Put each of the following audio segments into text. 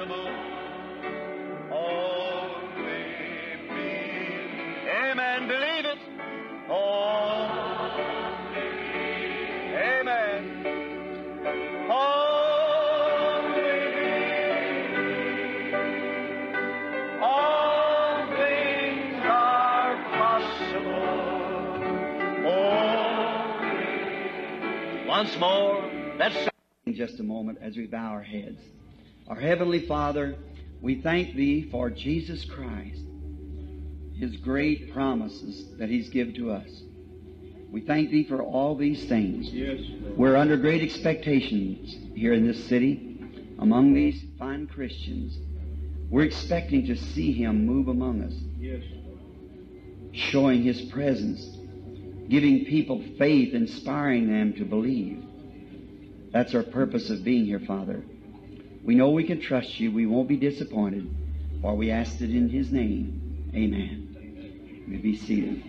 possible. Only believe. Amen. Believe it. Only believe. Amen. Only believe. All things are possible. Once more, let's in just a moment as we bow our heads. Our Heavenly Father, we thank Thee for Jesus Christ, His great promises that He's given to us. We thank Thee for all these things. Yes. We're under great expectations here in this city, among these fine Christians. We're expecting to see Him move among us, Yes. showing His presence, giving people faith, inspiring them to believe. That's our purpose of being here, Father. We know we can trust You. We won't be disappointed, for we asked it in His name. Amen. You may be seated.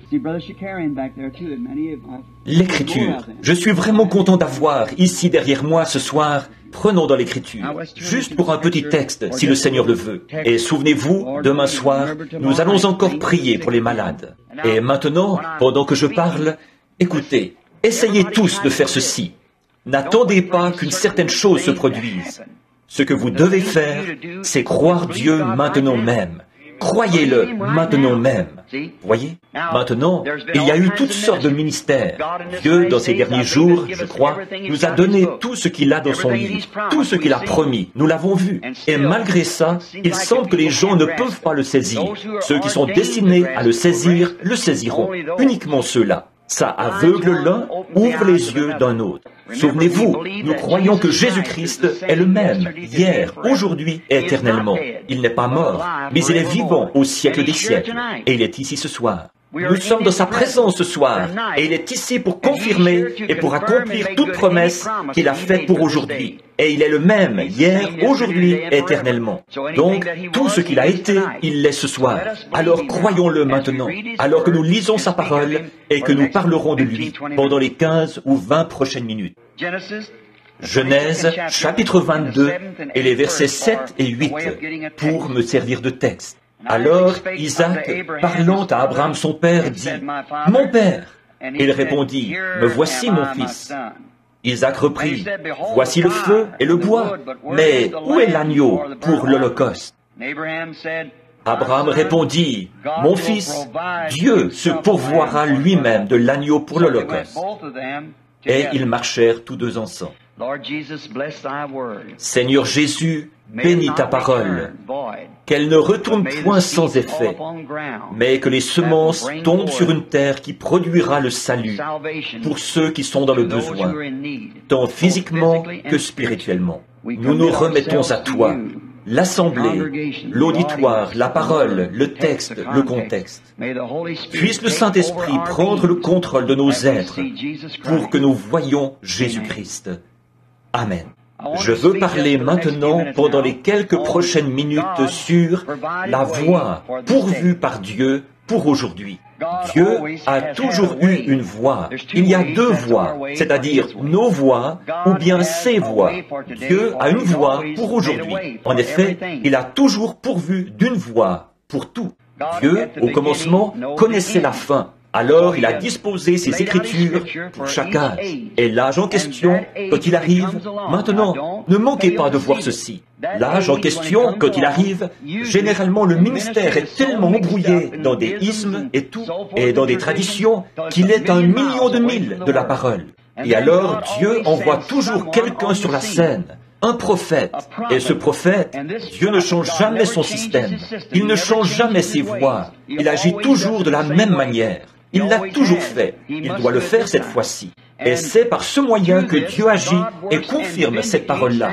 See Brother Shakarian back there too, and many of L'Écriture. Je suis vraiment content d'avoir ici derrière moi ce soir. Prenons dans l'Écriture, juste pour un petit texte, si le Seigneur le veut. Et souvenez-vous, demain soir, nous allons encore prier pour les malades. Et maintenant, pendant que je parle, écoutez, essayez tous de faire ceci. N'attendez pas qu'une certaine chose se produise. Ce que vous devez faire, c'est croire Dieu maintenant même. Croyez-le maintenant même. Voyez? Maintenant, il y a eu toutes sortes de ministères. Dieu, dans ces derniers jours, je crois, nous a donné tout ce qu'il a dans son livre, tout ce qu'il a promis. Nous l'avons vu. Et malgré ça, il semble que les gens ne peuvent pas le saisir. Ceux qui sont destinés à le saisiront. Uniquement ceux-là. Ça aveugle l'un, ouvre les yeux d'un autre. Souvenez-vous, nous croyons que Jésus-Christ est le même, hier, aujourd'hui et éternellement. Il n'est pas mort, mais il est vivant au siècle des siècles. Et il est ici ce soir. Nous sommes dans sa présence ce soir, et il est ici pour confirmer et pour accomplir toute promesse qu'il a faite pour aujourd'hui. Et il est le même, hier, aujourd'hui, et éternellement. Donc, tout ce qu'il a été, il l'est ce soir. Alors croyons-le maintenant, alors que nous lisons sa parole et que nous parlerons de lui pendant les 15 ou 20 prochaines minutes. Genèse, chapitre 22, et les versets 7 et 8, pour me servir de texte. Alors Isaac, parlant à Abraham son père, dit « Mon père !» Il répondit « Me voici mon fils !» Isaac reprit « Voici le feu et le bois, mais où est l'agneau pour l'holocauste ?» Abraham répondit « Mon fils, Dieu se pourvoira lui-même de l'agneau pour l'holocauste. » Et ils marchèrent tous deux ensemble. Seigneur Jésus, bénis ta parole, qu'elle ne retourne point sans effet, mais que les semences tombent sur une terre qui produira le salut pour ceux qui sont dans le besoin, tant physiquement que spirituellement. Nous nous remettons à toi, l'assemblée, l'auditoire, la parole, le texte, le contexte. Puisse le Saint-Esprit prendre le contrôle de nos êtres pour que nous voyions Jésus-Christ. Amen. Je veux parler maintenant, pendant les quelques prochaines minutes, sur la voie pourvue par Dieu pour aujourd'hui. Dieu a toujours eu une voie. Il y a deux voies, c'est-à-dire nos voies ou bien ses voies. Dieu a une voie pour aujourd'hui. En effet, il a toujours pourvu d'une voie pour tout. Dieu, au commencement, connaissait la fin. Alors il a disposé ses Écritures pour chaque âge. Et l'âge en question, quand il arrive, maintenant, ne manquez pas de voir ceci. L'âge en question, quand il arrive, généralement le ministère est tellement embrouillé dans des ismes et tout, et dans des traditions, qu'il est un million de mille de la parole. Et alors Dieu envoie toujours quelqu'un sur la scène, un prophète. Et ce prophète, Dieu ne change jamais son système. Il ne change jamais ses voies. Il agit toujours de la même manière. Il l'a toujours fait. Il doit le faire cette fois-ci. Et c'est par ce moyen que Dieu agit et confirme cette parole-là.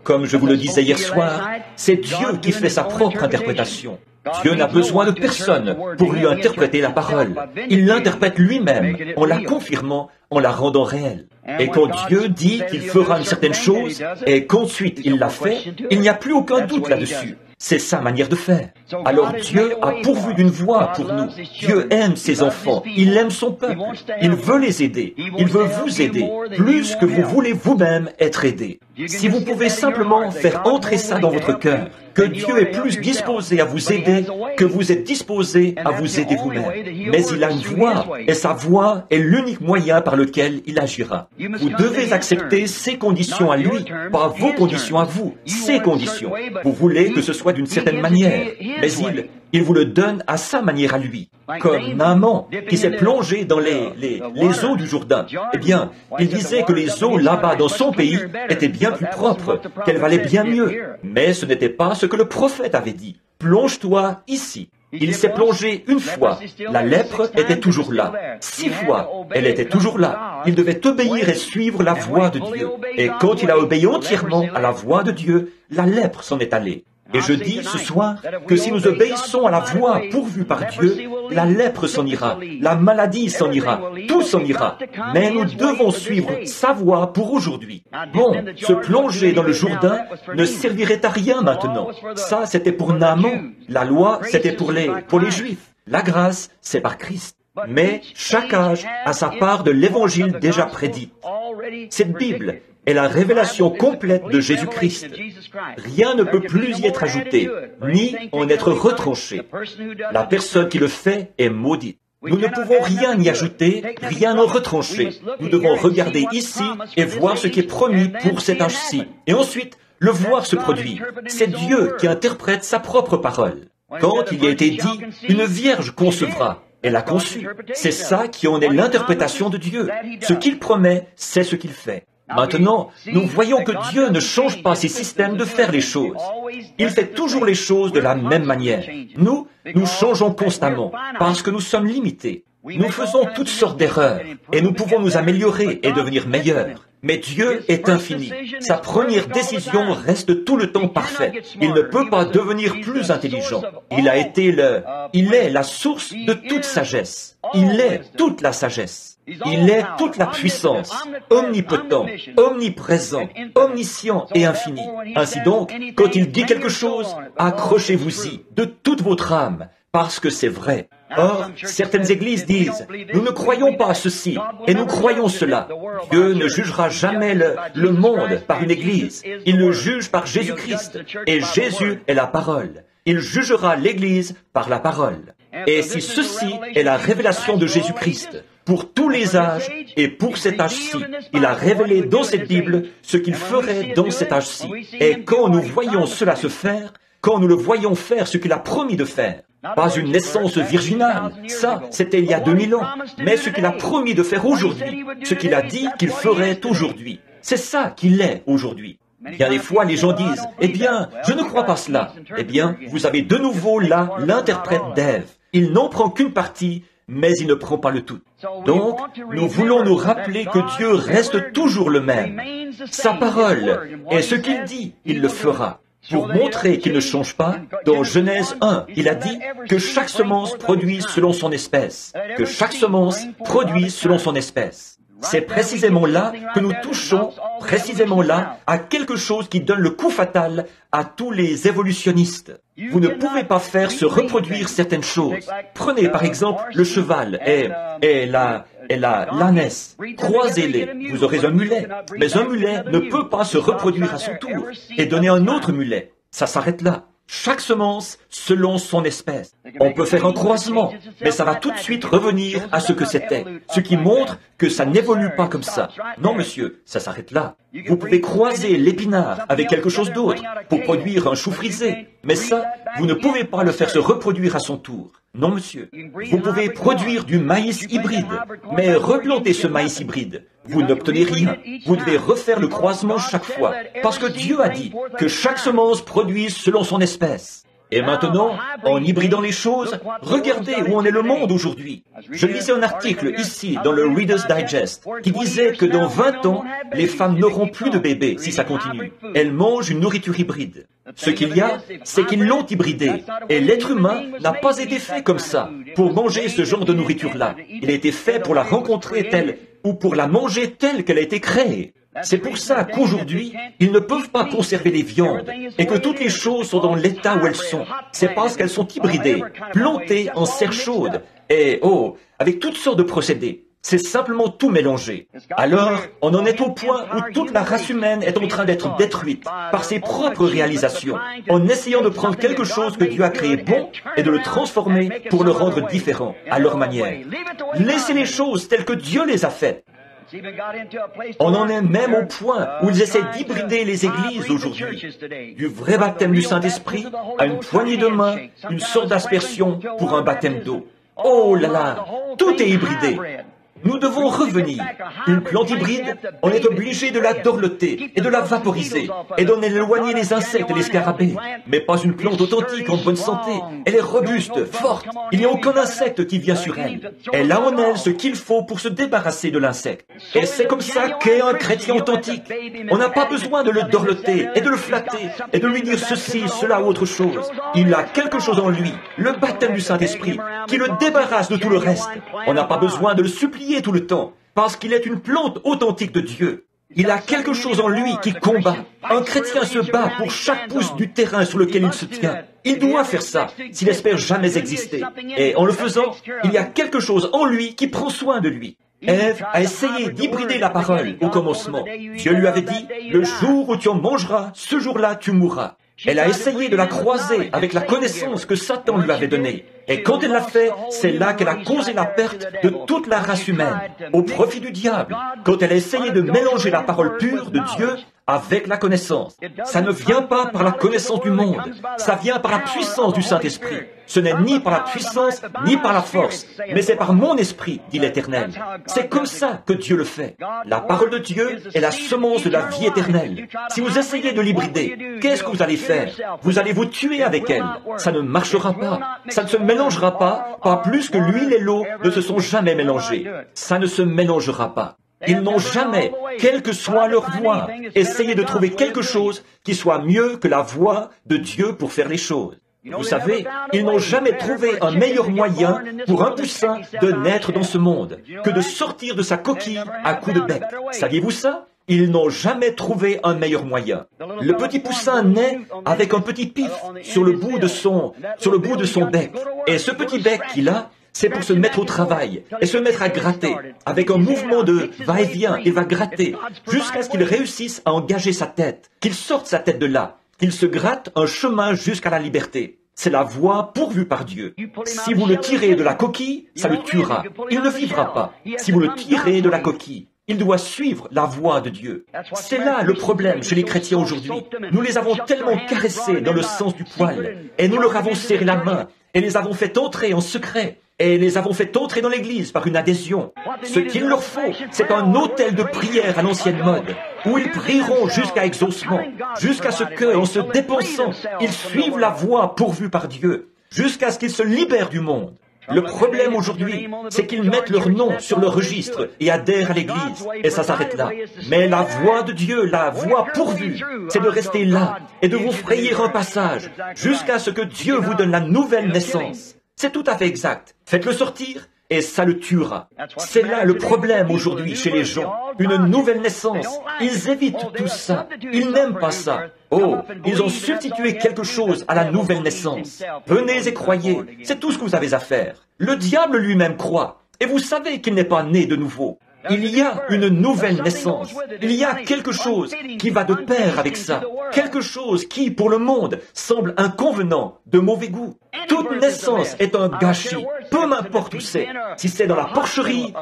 Comme je vous le disais hier soir, c'est Dieu qui fait sa propre interprétation. Dieu n'a besoin de personne pour lui interpréter la parole. Il l'interprète lui-même en la confirmant, en la rendant réelle. Et quand Dieu dit qu'il fera une certaine chose et qu'ensuite il l'a fait, il n'y a plus aucun doute là-dessus. C'est sa manière de faire. Alors Dieu a pourvu d'une voie pour nous. Dieu aime ses enfants. Il aime son peuple. Il veut les aider. Il veut vous aider, plus que vous voulez vous-même être aidé. Si vous pouvez simplement faire entrer ça dans votre cœur, que Dieu est plus disposé à vous aider que vous êtes disposé à vous aider vous-même. Mais il a une voie, et sa voie est l'unique moyen par lequel il agira. Vous devez accepter ses conditions à lui, pas vos conditions à vous, ses conditions. Vous voulez que ce soit d'une certaine manière, mais il vous le donne à sa manière à lui. Comme Naaman, qui s'est plongé dans les eaux du Jourdain. Eh bien, il disait que les eaux là-bas dans son pays étaient bien plus propres, qu'elles valaient bien mieux. Mais ce n'était pas ce que le prophète avait dit. Plonge-toi ici. Il s'est plongé une fois. La lèpre était toujours là. 6 fois, elle était toujours là. Il devait obéir et suivre la voie de Dieu. Et quand il a obéi entièrement à la voie de Dieu, la lèpre s'en est allée. Et je dis ce soir que si nous obéissons à la voie pourvue par Dieu, la lèpre s'en ira, la maladie s'en ira, tout s'en ira. Mais nous devons suivre sa voie pour aujourd'hui. Bon, se plonger dans le Jourdain ne servirait à rien maintenant. Ça, c'était pour Naaman. La loi, c'était pour les Juifs. La grâce, c'est par Christ. Mais chaque âge a sa part de l'Évangile déjà prédit. Cette Bible est la révélation complète de Jésus-Christ. Rien ne peut plus y être ajouté, ni en être retranché. La personne qui le fait est maudite. Nous ne pouvons rien y ajouter, rien en retrancher. Nous devons regarder ici et voir ce qui est promis pour cet âge-ci. Et ensuite, le voir se produire. C'est Dieu qui interprète sa propre parole. Quand il y a été dit, une vierge concevra, elle a conçu. C'est ça qui en est l'interprétation de Dieu. Ce qu'il promet, c'est ce qu'il fait. Maintenant, nous voyons que Dieu ne change pas ses systèmes de faire les choses. Il fait toujours les choses de la même manière. Nous changeons constamment parce que nous sommes limités. Nous faisons toutes sortes d'erreurs et nous pouvons nous améliorer et devenir meilleurs. Mais Dieu est infini. Sa première décision reste tout le temps parfaite. Il ne peut pas devenir plus intelligent. Il est la source de toute sagesse. Il est toute la sagesse. Il est toute la puissance, omnipotent, omniprésent, omniscient et infini. Ainsi donc, quand il dit quelque chose, accrochez-vous-y de toute votre âme, parce que c'est vrai. Or, certaines églises disent, nous ne croyons pas à ceci, et nous croyons cela. Dieu ne jugera jamais le monde par une église. Il le juge par Jésus-Christ, et Jésus est la parole. Il jugera l'église par la parole. Et si ceci est la révélation de Jésus-Christ, pour tous les âges et pour cet âge-ci, il a révélé dans cette Bible ce qu'il ferait dans cet âge-ci. Et quand nous voyons cela se faire, quand nous le voyons faire ce qu'il a promis de faire, pas une naissance virginale, ça, c'était il y a 2000 ans, mais ce qu'il a promis de faire aujourd'hui, ce qu'il a dit qu'il ferait aujourd'hui, c'est ça qu'il est aujourd'hui. Bien des fois, les gens disent, « Eh bien, je ne crois pas cela. » Eh bien, vous avez de nouveau là l'interprète d'Ève. Il n'en prend qu'une partie, mais il ne prend pas le tout. Donc, nous voulons nous rappeler que Dieu reste toujours le même. Sa parole est ce qu'il dit, il le fera. Pour montrer qu'il ne change pas, dans Genèse 1, il a dit que chaque semence produit selon son espèce. Que chaque semence produit selon son espèce. C'est précisément là que nous touchons, précisément là, à quelque chose qui donne le coup fatal à tous les évolutionnistes. Vous ne pouvez pas faire se reproduire certaines choses. Prenez par exemple le cheval et l'ânesse. Croisez-les, vous aurez un mulet. Mais un mulet ne peut pas se reproduire à son tour et donner un autre mulet. Ça s'arrête là. Chaque semence selon son espèce. On peut faire un croisement, mais ça va tout de suite revenir à ce que c'était, ce qui montre que ça n'évolue pas comme ça. Non, monsieur, ça s'arrête là. Vous pouvez croiser l'épinard avec quelque chose d'autre pour produire un chou frisé, mais ça, vous ne pouvez pas le faire se reproduire à son tour. Non, monsieur. Vous pouvez produire du maïs hybride, mais replanter ce maïs hybride. Vous n'obtenez rien. Vous devez refaire le croisement chaque fois, parce que Dieu a dit que chaque semence produise selon son espèce. Et maintenant, en hybridant les choses, regardez où en est le monde aujourd'hui. Je lisais un article ici, dans le Reader's Digest, qui disait que dans 20 ans, les femmes n'auront plus de bébés si ça continue. Elles mangent une nourriture hybride. Ce qu'il y a, c'est qu'ils l'ont hybridée. Et l'être humain n'a pas été fait comme ça, pour manger ce genre de nourriture-là. Il a été fait pour la rencontrer telle, ou pour la manger telle qu'elle a été créée. C'est pour ça qu'aujourd'hui, ils ne peuvent pas conserver les viandes et que toutes les choses sont dans l'état où elles sont. C'est parce qu'elles sont hybridées, plantées en serre chaude et, avec toutes sortes de procédés. C'est simplement tout mélangé. Alors, on en est au point où toute la race humaine est en train d'être détruite par ses propres réalisations, en essayant de prendre quelque chose que Dieu a créé bon et de le transformer pour le rendre différent, à leur manière. Laissez les choses telles que Dieu les a faites. On en est même au point où ils essaient d'hybrider les églises aujourd'hui, du vrai baptême du Saint-Esprit à une poignée de main, une sorte d'aspersion pour un baptême d'eau. Oh là là, tout est hybridé. Nous devons revenir. Une plante hybride, on est obligé de la dorloter et de la vaporiser et d'en éloigner les insectes et les scarabées. Mais pas une plante authentique en bonne santé. Elle est robuste, forte. Il n'y a aucun insecte qui vient sur elle. Elle a en elle ce qu'il faut pour se débarrasser de l'insecte. Et c'est comme ça qu'est un chrétien authentique. On n'a pas besoin de le dorloter et de le flatter et de lui dire ceci, cela ou autre chose. Il a quelque chose en lui, le baptême du Saint-Esprit, qui le débarrasse de tout le reste. On n'a pas besoin de le supplier tout le temps, parce qu'il est une plante authentique de Dieu. Il a quelque chose en lui qui combat. Un chrétien se bat pour chaque pouce du terrain sur lequel il se tient. Il doit faire ça, s'il espère jamais exister. Et en le faisant, il y a quelque chose en lui qui prend soin de lui. Ève a essayé d'hybrider la parole au commencement. Dieu lui avait dit, « Le jour où tu en mangeras, ce jour-là tu mourras ». Elle a essayé de la croiser avec la connaissance que Satan lui avait donnée. Et quand elle l'a fait, c'est là qu'elle a causé la perte de toute la race humaine, au profit du diable, quand elle a essayé de mélanger la parole pure de Dieu avec la connaissance. Ça ne vient pas par la connaissance du monde, ça vient par la puissance du Saint-Esprit. Ce n'est ni par la puissance, ni par la force, mais c'est par mon esprit, dit l'Éternel. C'est comme ça que Dieu le fait. La parole de Dieu est la semence de la vie éternelle. Si vous essayez de l'hybrider, qu'est-ce que vous allez faire? Vous allez vous tuer avec elle. Ça ne marchera pas. Ça ne se mélangera pas plus que l'huile et l'eau ne se sont jamais mélangés. Ça ne se mélangera pas. Ils n'ont jamais, quelle que soit leur voie, essayé de trouver quelque chose qui soit mieux que la voie de Dieu pour faire les choses. Vous savez, ils n'ont jamais trouvé un meilleur moyen pour un poussin de naître dans ce monde que de sortir de sa coquille à coups de bec. Saviez-vous ça? Ils n'ont jamais trouvé un meilleur moyen. Le petit poussin naît avec un petit pif sur le bout de son bec. Et ce petit bec qu'il a, c'est pour se mettre au travail et se mettre à gratter. Avec un mouvement de va-et-vient, il va gratter jusqu'à ce qu'il réussisse à engager sa tête, qu'il sorte sa tête de là, qu'il se gratte un chemin jusqu'à la liberté. C'est la voie pourvue par Dieu. Si vous le tirez de la coquille, ça le tuera. Il ne vivra pas. Si vous le tirez de la coquille, il doit suivre la voie de Dieu. C'est là le problème chez les chrétiens aujourd'hui. Nous les avons tellement caressés dans le sens du poil, et nous leur avons serré la main, et les avons fait entrer en secret, et les avons fait entrer dans l'église par une adhésion. Ce qu'il leur faut, c'est un autel de prière à l'ancienne mode, où ils prieront jusqu'à exaucement, jusqu'à ce que, en se dépensant, ils suivent la voie pourvue par Dieu, jusqu'à ce qu'ils se libèrent du monde. Le problème aujourd'hui, c'est qu'ils mettent leur nom sur le registre et adhèrent à l'église, et ça s'arrête là. Mais la voie de Dieu, la voie pourvue, c'est de rester là et de vous frayer un passage jusqu'à ce que Dieu vous donne la nouvelle naissance. C'est tout à fait exact. Faites-le sortir et ça le tuera. C'est là le problème aujourd'hui chez les gens. Une nouvelle naissance. Ils évitent tout ça. Ils n'aiment pas ça. Oh, ils ont substitué quelque chose à la nouvelle naissance. Venez et croyez. C'est tout ce que vous avez à faire. Le diable lui-même croit. Et vous savez qu'il n'est pas né de nouveau. Il y a une nouvelle naissance. Il y a quelque chose qui va de pair avec ça. Quelque chose qui, pour le monde, semble inconvenant, de mauvais goût. Toute naissance est un gâchis, peu m'importe où c'est. Si c'est dans la porcherie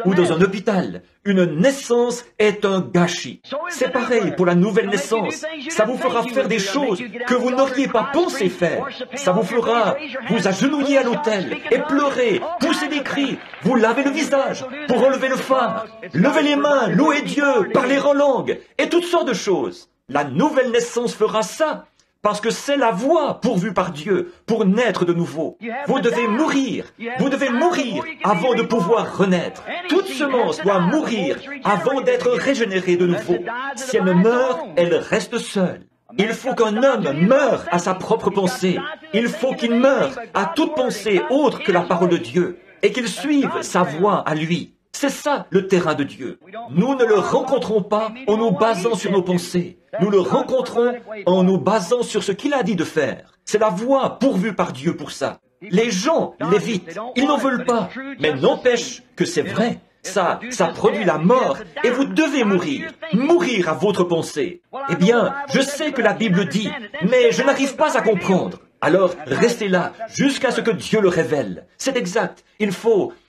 ou dans un hôpital, une naissance est un gâchis. C'est pareil pour la nouvelle naissance. Ça vous fera faire des choses que vous n'auriez pas pensé faire. Ça vous fera vous agenouiller à l'autel et pleurer, pousser des cris, vous laver le visage pour enlever le phare, lever les mains, louer Dieu, parler en langue et toutes sortes de choses. La nouvelle naissance fera ça. Parce que c'est la voie pourvue par Dieu pour naître de nouveau. Vous devez mourir. Vous devez mourir avant de pouvoir renaître. Toute semence doit mourir avant d'être régénérée de nouveau. Si elle ne meurt, elle reste seule. Il faut qu'un homme meure à sa propre pensée. Il faut qu'il meure à toute pensée autre que la parole de Dieu et qu'il suive sa voie à lui. C'est ça le terrain de Dieu. Nous ne le rencontrons pas en nous basant sur nos pensées. Nous le rencontrons en nous basant sur ce qu'il a dit de faire. C'est la voie pourvue par Dieu pour ça. Les gens l'évitent. Ils n'en veulent pas. Mais n'empêche que c'est vrai. Ça produit la mort et vous devez mourir à votre pensée. Eh bien, je sais que la Bible dit, mais je n'arrive pas à comprendre. Alors, restez là jusqu'à ce que Dieu le révèle. C'est exact,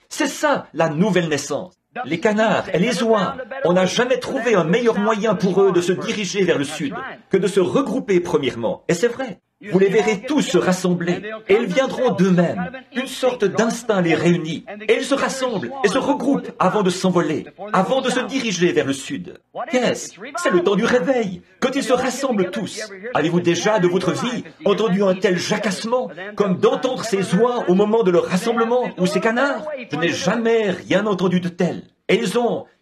c'est ça la nouvelle naissance. Les canards et les oies, on n'a jamais trouvé un meilleur moyen pour eux de se diriger vers le sud que de se regrouper premièrement. Et c'est vrai. Vous les verrez tous se rassembler, et ils viendront d'eux-mêmes. Une sorte d'instinct les réunit, et ils se rassemblent et se regroupent avant de s'envoler, avant de se diriger vers le sud. Qu'est-ce? C'est le temps du réveil, quand ils se rassemblent tous. Avez-vous déjà, de votre vie, entendu un tel jacassement, comme d'entendre ces oies au moment de leur rassemblement, ou ces canards? Je n'ai jamais rien entendu de tel. Et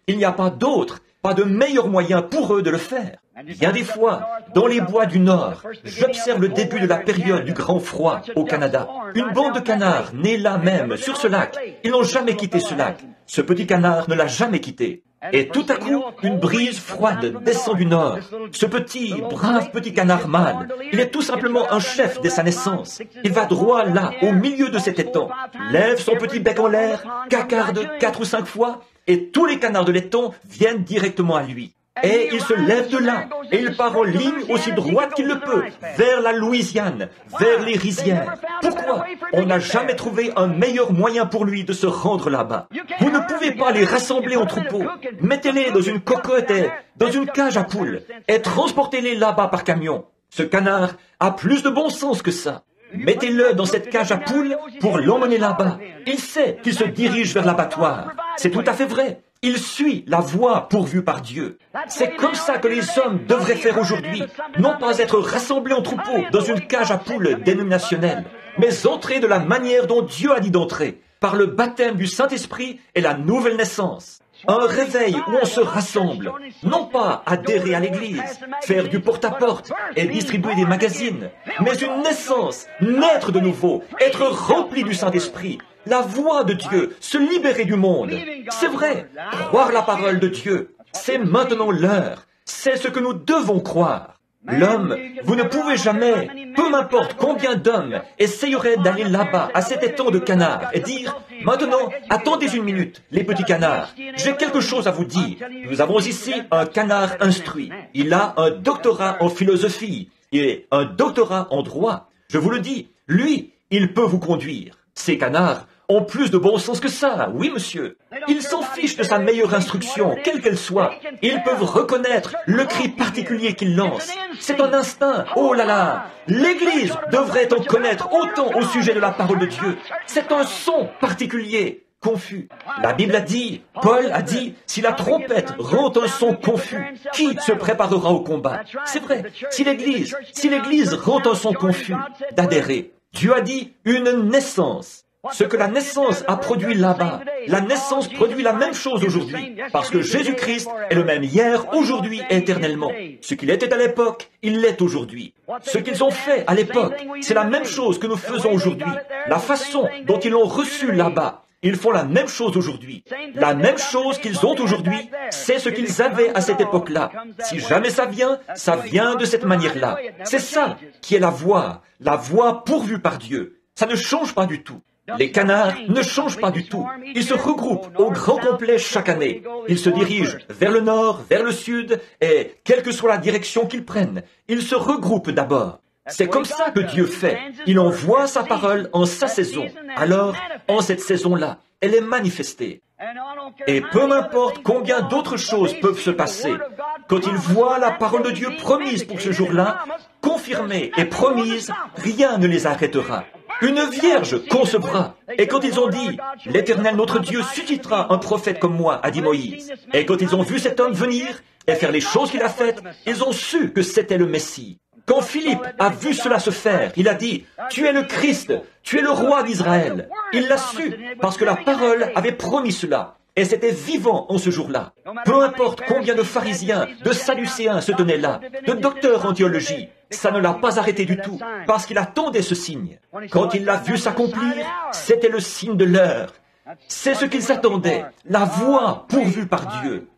il n'y a pas de meilleur moyen pour eux de le faire. Bien des fois, dans les bois du Nord, j'observe le début de la période du grand froid au Canada. Une bande de canards née là même, sur ce lac. Ils n'ont jamais quitté ce lac. Ce petit canard ne l'a jamais quitté. Et tout à coup, une brise froide descend du nord. Ce brave petit canard mâle, il est tout simplement un chef dès sa naissance. Il va droit là, au milieu de cet étang, lève son petit bec en l'air, cacarde 4 ou 5 fois, et tous les canards de l'étang viennent directement à lui. Et il se lève de là, et il part en ligne aussi droite qu'il le peut, vers la Louisiane, vers les rizières. Pourquoi? On n'a jamais trouvé un meilleur moyen pour lui de se rendre là-bas. Vous ne pouvez pas les rassembler en troupeau. Mettez-les dans une cocotte et dans une cage à poules, et transportez-les là-bas par camion. Ce canard a plus de bon sens que ça. Mettez-le dans cette cage à poules pour l'emmener là-bas. Il sait qu'il se dirige vers l'abattoir. C'est tout à fait vrai. Il suit la voie pourvue par Dieu. C'est comme ça que les hommes devraient faire aujourd'hui. Non pas être rassemblés en troupeau dans une cage à poules dénominationnelle, mais entrer de la manière dont Dieu a dit d'entrer, par le baptême du Saint-Esprit et la nouvelle naissance. Un réveil où on se rassemble, non pas adhérer à l'église, faire du porte-à-porte et distribuer des magazines, mais une naissance, naître de nouveau, être rempli du Saint-Esprit, la voix de Dieu, se libérer du monde. C'est vrai, croire la parole de Dieu, c'est maintenant l'heure, c'est ce que nous devons croire. L'homme, vous ne pouvez jamais, peu m'importe combien d'hommes essayeraient d'aller là-bas, à cet étang de canards, et dire, maintenant, attendez une minute, les petits canards, j'ai quelque chose à vous dire. Nous avons ici un canard instruit. Il a un doctorat en philosophie et un doctorat en droit. Je vous le dis, lui, il peut vous conduire. Ces canards ont plus de bon sens que ça, oui monsieur. Ils s'en fichent de sa meilleure instruction, quelle qu'elle soit. Ils peuvent reconnaître le cri particulier qu'il lance. C'est un instinct, oh là là. L'Église devrait en connaître autant au sujet de la parole de Dieu. C'est un son particulier, confus. La Bible a dit, Paul a dit, si la trompette rend un son confus, qui se préparera au combat? C'est vrai, si l'Église rend un son confus, d'adhérer. Dieu a dit une naissance. Ce que la naissance a produit là-bas, la naissance produit la même chose aujourd'hui, parce que Jésus-Christ est le même hier, aujourd'hui et éternellement. Ce qu'il était à l'époque, il l'est aujourd'hui. Ce qu'ils ont fait à l'époque, c'est la même chose que nous faisons aujourd'hui. La façon dont ils l'ont reçu là-bas, ils font la même chose aujourd'hui. La même chose qu'ils ont aujourd'hui, c'est ce qu'ils avaient à cette époque-là. Si jamais ça vient de cette manière-là. C'est ça qui est la voie pourvue par Dieu. Ça ne change pas du tout. Les canards ne changent pas du tout. Ils se regroupent au grand complet chaque année. Ils se dirigent vers le nord, vers le sud, et quelle que soit la direction qu'ils prennent, ils se regroupent d'abord. C'est comme ça que Dieu fait. Il envoie sa parole en sa saison. Alors, en cette saison-là, elle est manifestée. Et peu m'importe combien d'autres choses peuvent se passer, quand ils voient la parole de Dieu promise pour ce jour-là, confirmée et promise, rien ne les arrêtera. Une vierge concevra. Et quand ils ont dit, l'Éternel notre Dieu suscitera un prophète comme moi, a dit Moïse. Et quand ils ont vu cet homme venir et faire les choses qu'il a faites, ils ont su que c'était le Messie. Quand Philippe a vu cela se faire, il a dit, tu es le Christ, tu es le roi d'Israël. Il l'a su parce que la parole avait promis cela. Et c'était vivant en ce jour-là. Peu importe combien de pharisiens, de sadducéens se tenaient là, de docteurs en théologie, ça ne l'a pas arrêté du tout, parce qu'il attendait ce signe. Quand il l'a vu s'accomplir, c'était le signe de l'heure. C'est ce qu'ils attendaient, la voie pourvue par Dieu.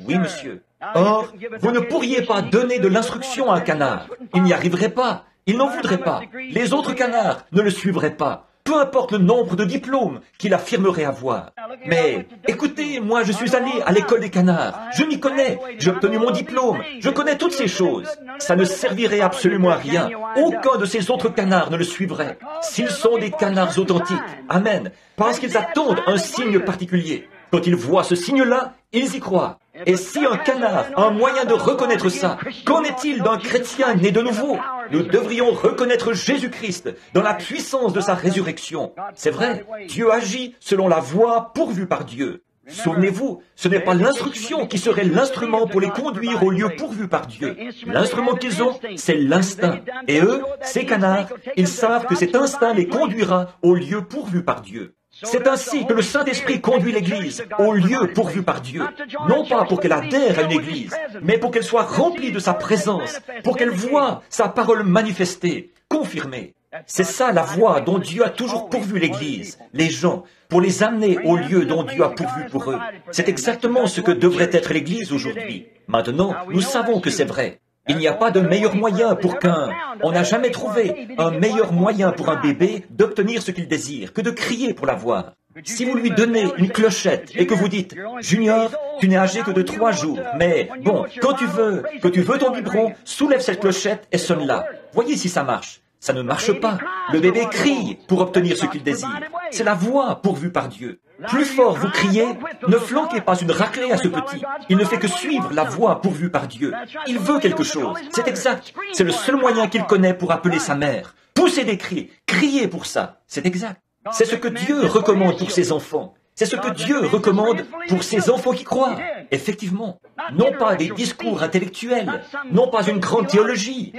Oui, monsieur. Or, vous ne pourriez pas donner de l'instruction à un canard. Il n'y arriverait pas. Il n'en voudrait pas. Les autres canards ne le suivraient pas. peu importe le nombre de diplômes qu'il affirmerait avoir. Mais écoutez, moi je suis allé à l'école des canards, je m'y connais, j'ai obtenu mon diplôme, je connais toutes ces choses. Ça ne servirait absolument à rien. Aucun de ces autres canards ne le suivrait. S'ils sont des canards authentiques, amen, parce qu'ils attendent un signe particulier. Quand ils voient ce signe-là, ils y croient. Et si un canard a un moyen de reconnaître ça, qu'en est-il d'un chrétien né de nouveau? Nous devrions reconnaître Jésus-Christ dans la puissance de sa résurrection. C'est vrai, Dieu agit selon la voie pourvue par Dieu. Souvenez-vous, ce n'est pas l'instruction qui serait l'instrument pour les conduire au lieu pourvu par Dieu. L'instrument qu'ils ont, c'est l'instinct. Et eux, ces canards, ils savent que cet instinct les conduira au lieu pourvu par Dieu. C'est ainsi que le Saint-Esprit conduit l'Église au lieu pourvu par Dieu. Non pas pour qu'elle adhère à une Église, mais pour qu'elle soit remplie de sa présence, pour qu'elle voie sa parole manifestée, confirmée. C'est ça la voie dont Dieu a toujours pourvu l'Église, les gens, pour les amener au lieu dont Dieu a pourvu pour eux. C'est exactement ce que devrait être l'Église aujourd'hui. Maintenant, nous savons que c'est vrai. Il n'y a pas de meilleur moyen pour on n'a jamais trouvé un meilleur moyen pour un bébé d'obtenir ce qu'il désire que de crier pour l'avoir. Si vous lui donnez une clochette et que vous dites « Junior, tu n'es âgé que de 3 jours, mais bon, quand tu veux ton biberon, soulève cette clochette et sonne-la. Voyez si ça marche. » Ça ne marche pas. Le bébé crie pour obtenir ce qu'il désire. C'est la voie pourvue par Dieu. Plus fort vous criez, ne flanquez pas une raclée à ce petit. Il ne fait que suivre la voie pourvue par Dieu. Il veut quelque chose. C'est exact. C'est le seul moyen qu'il connaît pour appeler sa mère. Poussez des cris. Criez pour ça. C'est exact. C'est ce que Dieu recommande pour ses enfants. C'est ce que Dieu recommande pour ses enfants qui croient. Effectivement. Non pas des discours intellectuels, non pas une grande théologie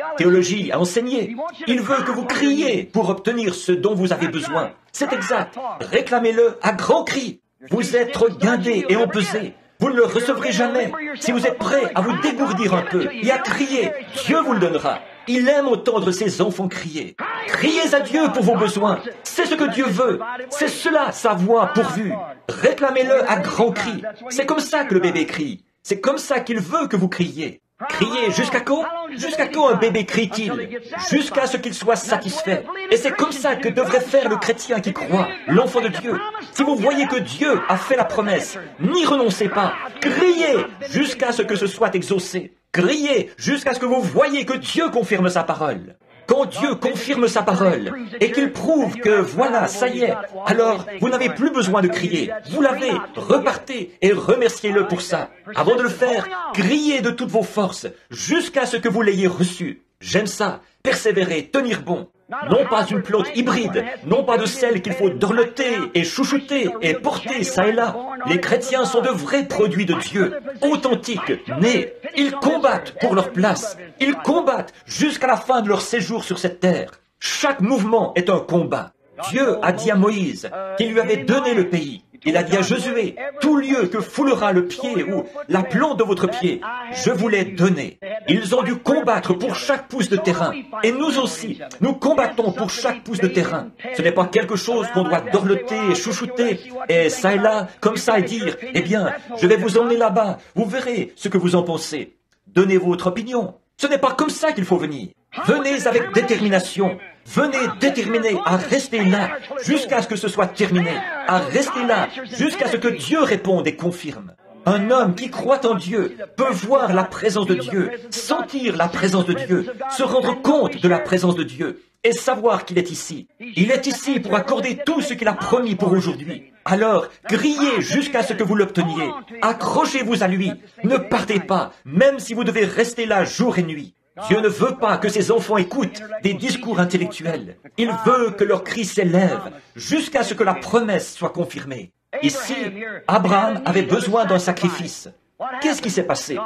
à enseigner. Il veut que vous criez pour obtenir ce dont vous avez besoin. C'est exact. Réclamez-le à grands cris. Vous êtes trop guindés et empesés. Vous ne le recevrez jamais. Si vous êtes prêts à vous dégourdir un peu et à crier, Dieu vous le donnera. Il aime entendre ses enfants crier. Criez à Dieu pour vos besoins. C'est ce que Dieu veut. C'est cela, sa voix pourvue. Réclamez-le à grands cris. C'est comme ça que le bébé crie. C'est comme ça qu'il veut que vous criez. Criez jusqu'à quand? Jusqu'à quand un bébé crie-t-il? Jusqu'à ce qu'il soit satisfait. Et c'est comme ça que devrait faire le chrétien qui croit, l'enfant de Dieu. Si vous voyez que Dieu a fait la promesse, n'y renoncez pas. Criez jusqu'à ce que ce soit exaucé. Criez jusqu'à ce que vous voyez que Dieu confirme sa parole. Quand Dieu confirme sa parole et qu'il prouve que voilà, ça y est, alors vous n'avez plus besoin de crier. Vous l'avez, repartez et remerciez-le pour ça. Avant de le faire, criez de toutes vos forces jusqu'à ce que vous l'ayez reçu. J'aime ça, persévérer, tenir bon. Non pas une plante hybride, non pas de celle qu'il faut dorloter et chouchouter et porter ça et là. Les chrétiens sont de vrais produits de Dieu, authentiques, nés. Ils combattent pour leur place. Ils combattent jusqu'à la fin de leur séjour sur cette terre. Chaque mouvement est un combat. Dieu a dit à Moïse qu'il lui avait donné le pays. Il a dit à Josué, tout lieu que foulera le pied ou la plante de votre pied, je vous l'ai donné. Ils ont dû combattre pour chaque pouce de terrain. Et nous aussi, nous combattons pour chaque pouce de terrain. Ce n'est pas quelque chose qu'on doit dorloter et chouchouter, et ça et là, comme ça, et dire, eh bien, je vais vous emmener là-bas, vous verrez ce que vous en pensez. Donnez votre opinion. Ce n'est pas comme ça qu'il faut venir. Venez avec détermination. Venez déterminés à rester là jusqu'à ce que ce soit terminé. À rester là jusqu'à ce que Dieu réponde et confirme. Un homme qui croit en Dieu peut voir la présence de Dieu, sentir la présence de Dieu, se rendre compte de la présence de Dieu et savoir qu'il est ici. Il est ici pour accorder tout ce qu'il a promis pour aujourd'hui. Alors, criez jusqu'à ce que vous l'obteniez. Accrochez-vous à lui. Ne partez pas, même si vous devez rester là jour et nuit. Dieu ne veut pas que ses enfants écoutent des discours intellectuels. Il veut que leur cri s'élève jusqu'à ce que la promesse soit confirmée. Ici, Abraham avait besoin d'un sacrifice. Qu'est-ce qui s'est passé?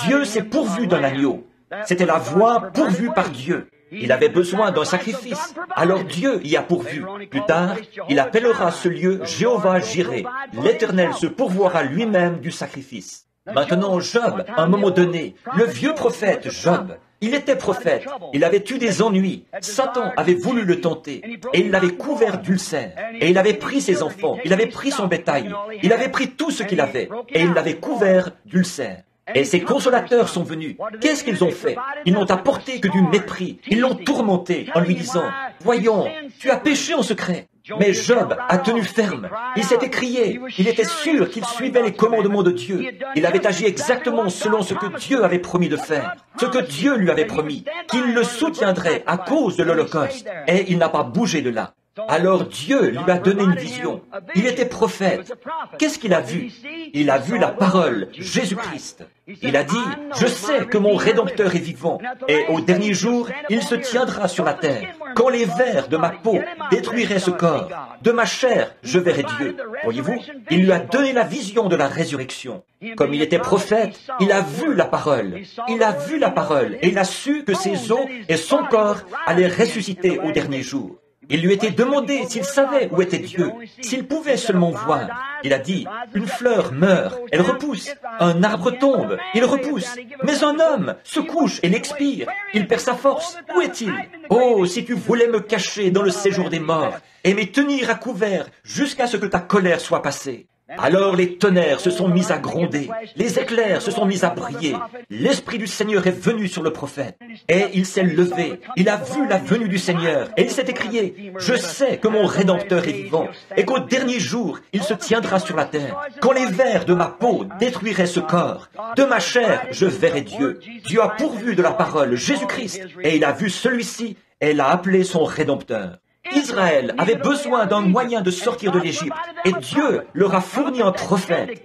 Dieu s'est pourvu d'un agneau. C'était la voie pourvue par Dieu. Il avait besoin d'un sacrifice. Alors Dieu y a pourvu. Plus tard, il appellera ce lieu Jéhovah Jireh. L'Éternel se pourvoira lui-même du sacrifice. Maintenant, Job, à un moment donné, le vieux prophète Job, il était prophète, il avait eu des ennuis, Satan avait voulu le tenter, et il l'avait couvert d'ulcères, et il avait pris ses enfants, il avait pris son bétail, il avait pris tout ce qu'il avait, et il l'avait couvert d'ulcères. Et ses consolateurs sont venus. Qu'est-ce qu'ils ont fait? Ils n'ont apporté que du mépris. Ils l'ont tourmenté en lui disant, « Voyons, tu as péché en secret. Mais Job a tenu ferme. Il s'est écrié. Il était sûr qu'il suivait les commandements de Dieu. Il avait agi exactement selon ce que Dieu avait promis de faire, ce que Dieu lui avait promis, qu'il le soutiendrait à cause de l'Holocauste. Et il n'a pas bougé de là. Alors Dieu lui a donné une vision. Il était prophète. Qu'est-ce qu'il a vu? Il a vu la parole, Jésus-Christ. Il a dit, « Je sais que mon Rédempteur est vivant, et au dernier jour, il se tiendra sur la terre. Quand les vers de ma peau détruiraient ce corps, de ma chair, je verrai Dieu. » Voyez-vous, il lui a donné la vision de la résurrection. Comme il était prophète, il a vu la parole. Il a vu la parole, et il a su que ses os et son corps allaient ressusciter au dernier jour. Il lui était demandé s'il savait où était Dieu, s'il pouvait seulement voir. Il a dit, une fleur meurt, elle repousse, un arbre tombe, il repousse, mais un homme se couche et l'expire, il perd sa force. Où est-il? Oh, si tu voulais me cacher dans le séjour des morts et me tenir à couvert jusqu'à ce que ta colère soit passée. Alors les tonnerres se sont mis à gronder, les éclairs se sont mis à briller, l'Esprit du Seigneur est venu sur le prophète, et il s'est levé, il a vu la venue du Seigneur, et il s'est écrié, « Je sais que mon Rédempteur est vivant, et qu'au dernier jour, il se tiendra sur la terre. Quand les vers de ma peau détruiraient ce corps, de ma chair, je verrai Dieu. Dieu a pourvu de la parole Jésus-Christ, et il a vu celui-ci, et l'a appelé son Rédempteur. » Israël avait besoin d'un moyen de sortir de l'Égypte, et Dieu leur a fourni un prophète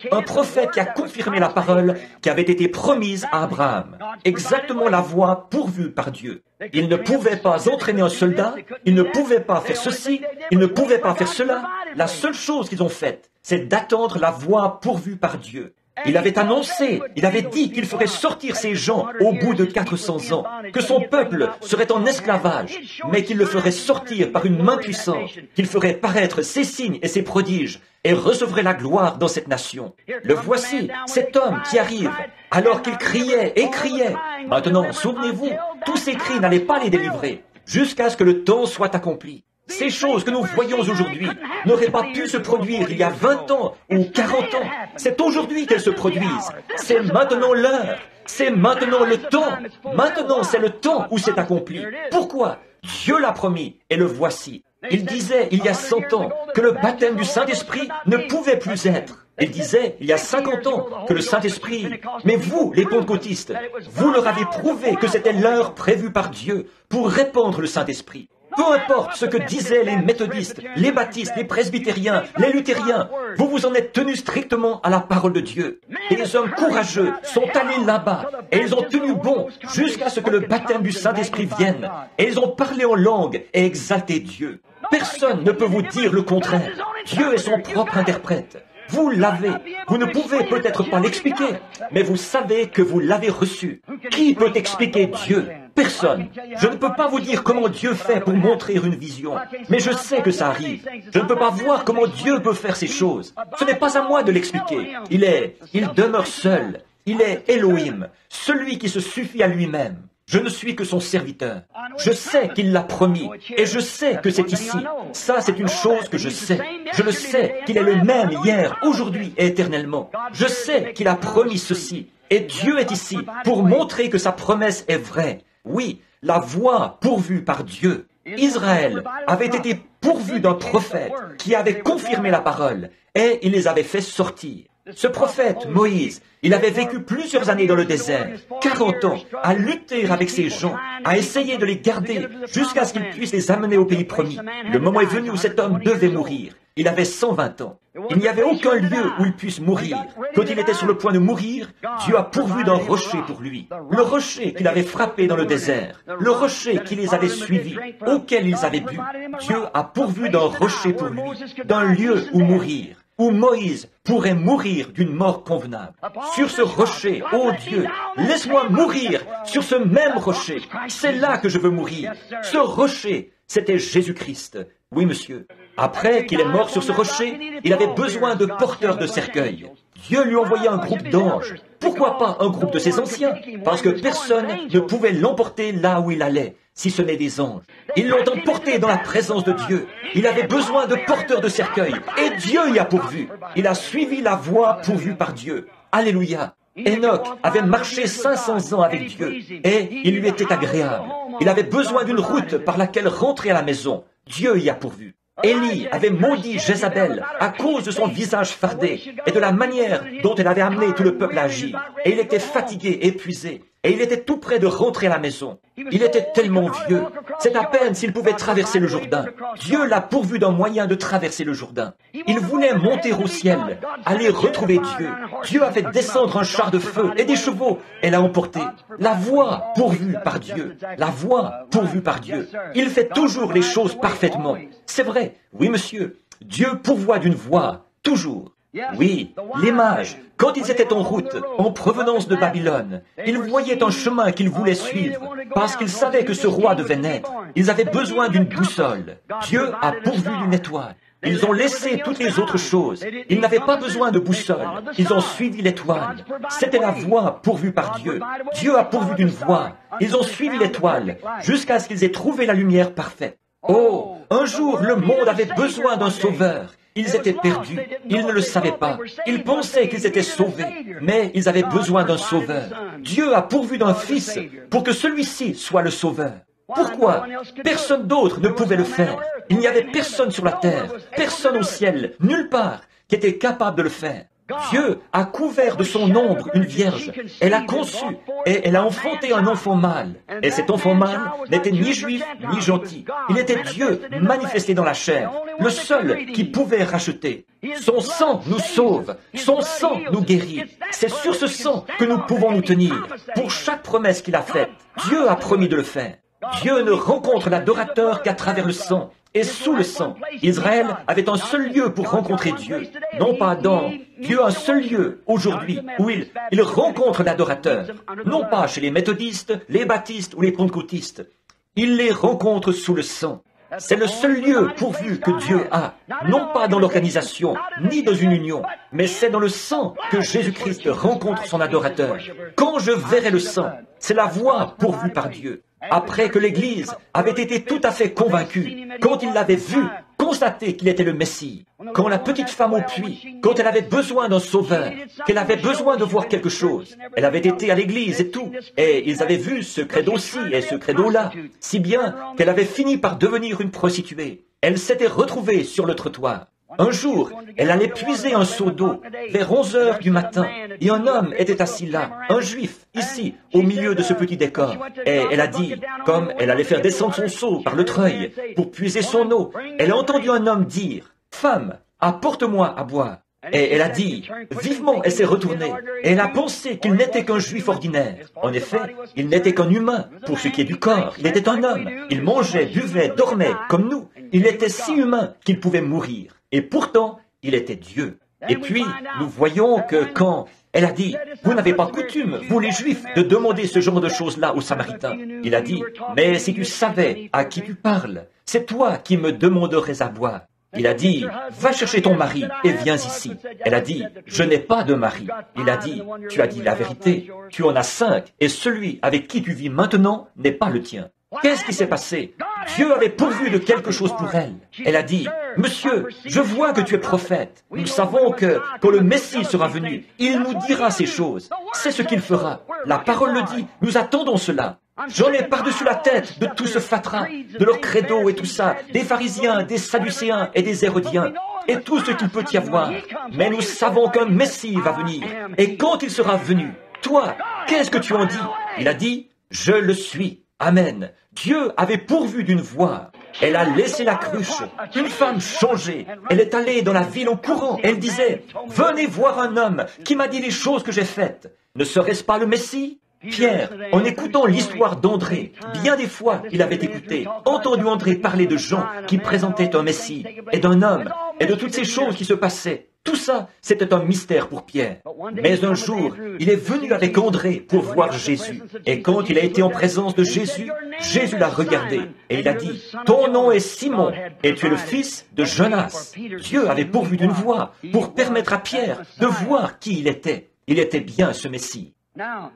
qui a confirmé la parole qui avait été promise à Abraham. Exactement la voie pourvue par Dieu. Ils ne pouvaient pas entraîner un soldat, ils ne pouvaient pas faire ceci, ils ne pouvaient pas faire cela. La seule chose qu'ils ont faite, c'est d'attendre la voie pourvue par Dieu. Il avait annoncé, il avait dit qu'il ferait sortir ces gens au bout de 400 ans, que son peuple serait en esclavage, mais qu'il le ferait sortir par une main puissante, qu'il ferait paraître ses signes et ses prodiges, et recevrait la gloire dans cette nation. Le voici, cet homme qui arrive, alors qu'il criait et criait. Maintenant, souvenez-vous, tous ces cris n'allaient pas les délivrer, jusqu'à ce que le temps soit accompli. Ces choses que nous voyons aujourd'hui n'auraient pas pu se produire il y a 20 ans ou 40 ans. C'est aujourd'hui qu'elles se produisent. C'est maintenant l'heure. C'est maintenant le temps. Maintenant, c'est le temps où c'est accompli. Pourquoi? Dieu l'a promis et le voici. Il disait il y a 100 ans que le baptême du Saint-Esprit ne pouvait plus être. Il disait il y a 50 ans que le Saint-Esprit... Mais vous, les pentecôtistes, vous leur avez prouvé que c'était l'heure prévue par Dieu pour répandre le Saint-Esprit. Peu importe ce que disaient les méthodistes, les baptistes, les presbytériens, les luthériens, vous vous en êtes tenus strictement à la parole de Dieu. Et les hommes courageux sont allés là-bas et ils ont tenu bon jusqu'à ce que le baptême du Saint-Esprit vienne. Et ils ont parlé en langue et exalté Dieu. Personne ne peut vous dire le contraire. Dieu est son propre interprète. Vous l'avez. Vous ne pouvez peut-être pas l'expliquer, mais vous savez que vous l'avez reçu. Qui peut expliquer Dieu? Personne. Je ne peux pas vous dire comment Dieu fait pour montrer une vision, mais je sais que ça arrive. Je ne peux pas voir comment Dieu peut faire ces choses. Ce n'est pas à moi de l'expliquer. Il demeure seul. Il est Elohim, celui qui se suffit à lui-même. Je ne suis que son serviteur. Je sais qu'il l'a promis, et je sais que c'est ici. Ça, c'est une chose que je sais. Je le sais qu'il est le même hier, aujourd'hui et éternellement. Je sais qu'il a promis ceci, et Dieu est ici pour montrer que sa promesse est vraie. Oui, la voie pourvue par Dieu. Israël avait été pourvu d'un prophète qui avait confirmé la parole, et il les avait fait sortir. Ce prophète, Moïse, il avait vécu plusieurs années dans le désert, 40 ans, à lutter avec ces gens, à essayer de les garder jusqu'à ce qu'il puisse les amener au pays promis. Le moment est venu où cet homme devait mourir. Il avait 120 ans. Il n'y avait aucun lieu où il puisse mourir. Quand il était sur le point de mourir, Dieu a pourvu d'un rocher pour lui. Le rocher qu'il avait frappé dans le désert. Le rocher qui les avait suivis, auquel ils avaient bu. Dieu a pourvu d'un rocher pour lui, d'un lieu où mourir, où Moïse pourrait mourir d'une mort convenable. Sur ce rocher, ô Dieu, laisse-moi mourir sur ce même rocher. C'est là que je veux mourir. Ce rocher, c'était Jésus-Christ. Oui, monsieur. Après qu'il est mort sur ce rocher, il avait besoin de porteurs de cercueils. Dieu lui envoyait un groupe d'anges. Pourquoi pas un groupe de ses anciens? Parce que personne ne pouvait l'emporter là où il allait, si ce n'est des anges. Ils l'ont emporté dans la présence de Dieu. Il avait besoin de porteurs de cercueils, et Dieu y a pourvu. Il a suivi la voie pourvue par Dieu. Alléluia. Enoch avait marché 500 ans avec Dieu, et il lui était agréable. Il avait besoin d'une route par laquelle rentrer à la maison. Dieu y a pourvu. Élie avait maudit Jézabel à cause de son visage fardé et de la manière dont elle avait amené tout le peuple à agir. Et il était fatigué, épuisé. Et il était tout près de rentrer à la maison. Il était tellement vieux. C'est à peine s'il pouvait traverser le Jourdain. Dieu l'a pourvu d'un moyen de traverser le Jourdain. Il voulait monter au ciel, aller retrouver Dieu. Dieu a fait descendre un char de feu et des chevaux et l'a emporté. La voie pourvue par Dieu. La voie pourvue par Dieu. Il fait toujours les choses parfaitement. C'est vrai. Oui, monsieur. Dieu pourvoit d'une voie. Toujours. Oui, les mages, quand ils étaient en route, en provenance de Babylone, ils voyaient un chemin qu'ils voulaient suivre, parce qu'ils savaient que ce roi devait naître. Ils avaient besoin d'une boussole. Dieu a pourvu d'une étoile. Ils ont laissé toutes les autres choses. Ils n'avaient pas besoin de boussole. Ils ont suivi l'étoile. C'était la voie pourvue par Dieu. Dieu a pourvu d'une voie. Ils ont suivi l'étoile, jusqu'à ce qu'ils aient trouvé la lumière parfaite. Oh, un jour, le monde avait besoin d'un sauveur. Ils étaient perdus. Ils ne le savaient pas. Ils pensaient qu'ils étaient sauvés. Mais ils avaient besoin d'un sauveur. Dieu a pourvu d'un fils pour que celui-ci soit le sauveur. Pourquoi? Personne d'autre ne pouvait le faire. Il n'y avait personne sur la terre, personne au ciel, nulle part, qui était capable de le faire. Dieu a couvert de son ombre une vierge. Elle a conçu et elle a enfanté un enfant mâle. Et cet enfant mâle n'était ni juif ni gentil. Il était Dieu manifesté dans la chair, le seul qui pouvait racheter. Son sang nous sauve, son sang nous guérit. C'est sur ce sang que nous pouvons nous tenir. Pour chaque promesse qu'il a faite, Dieu a promis de le faire. Dieu ne rencontre l'adorateur qu'à travers le sang. Et sous le sang, Israël avait un seul lieu pour rencontrer Dieu. Non pas Adam, Dieu a un seul lieu aujourd'hui où il rencontre l'adorateur. Non pas chez les méthodistes, les baptistes ou les pentecôtistes. Il les rencontre sous le sang. C'est le seul lieu pourvu que Dieu a, non pas dans l'organisation, ni dans une union, mais c'est dans le sang que Jésus-Christ rencontre son adorateur. Quand je verrai le sang, c'est la voie pourvue par Dieu. Après que l'Église avait été tout à fait convaincue, quand il l'avait vu, constaté qu'il était le Messie, quand la petite femme au puits, quand elle avait besoin d'un sauveur, qu'elle avait besoin de voir quelque chose, elle avait été à l'église et tout, et ils avaient vu ce credo-ci et ce credo-là, si bien qu'elle avait fini par devenir une prostituée. Elle s'était retrouvée sur le trottoir. Un jour, elle allait puiser un seau d'eau vers 11 heures du matin, et un homme était assis là, un juif, ici, au milieu de ce petit décor. Et elle a dit, comme elle allait faire descendre son seau par le treuil pour puiser son eau, elle a entendu un homme dire, « Femme, apporte-moi à boire. » Et elle a dit, vivement, elle s'est retournée, et elle a pensé qu'il n'était qu'un juif ordinaire. En effet, il n'était qu'un humain, pour ce qui est du corps, il était un homme. Il mangeait, buvait, dormait, comme nous. Il était si humain qu'il pouvait mourir. Et pourtant, il était Dieu. Et puis, nous voyons que quand elle a dit, vous n'avez pas coutume, vous les Juifs, de demander ce genre de choses-là aux Samaritains. Il a dit, mais si tu savais à qui tu parles, c'est toi qui me demanderais à boire. Il a dit, va chercher ton mari et viens ici. Elle a dit, je n'ai pas de mari. Il a dit, tu as dit la vérité, tu en as 5, et celui avec qui tu vis maintenant n'est pas le tien. Qu'est-ce qui s'est passé? Dieu avait pourvu de quelque chose pour elle. Elle a dit, monsieur, je vois que tu es prophète. Nous savons que quand le Messie sera venu, il nous dira ces choses. C'est ce qu'il fera. La parole le dit, nous attendons cela. J'en ai par-dessus la tête de tout ce fatras, de leur credo et tout ça, des pharisiens, des sadducéens et des hérodiens, et tout ce qu'il peut y avoir. Mais nous savons qu'un Messie va venir. Et quand il sera venu, toi, qu'est-ce que tu en dis? Il a dit, je le suis. Amen. Dieu avait pourvu d'une voie. Elle a laissé la cruche. Une femme changée. Elle est allée dans la ville en courant. Elle disait, venez voir un homme qui m'a dit les choses que j'ai faites. Ne serait-ce pas le Messie? Pierre, en écoutant l'histoire d'André, bien des fois il avait écouté, entendu André parler de Jean qui présentait un Messie et d'un homme et de toutes ces choses qui se passaient. Tout ça, c'était un mystère pour Pierre. Mais un jour, il est venu avec André pour voir Jésus. Et quand il a été en présence de Jésus, Jésus l'a regardé et il a dit, ton nom est Simon et tu es le fils de Jonas. Dieu avait pourvu d'une voie pour permettre à Pierre de voir qui il était. Il était bien ce Messie.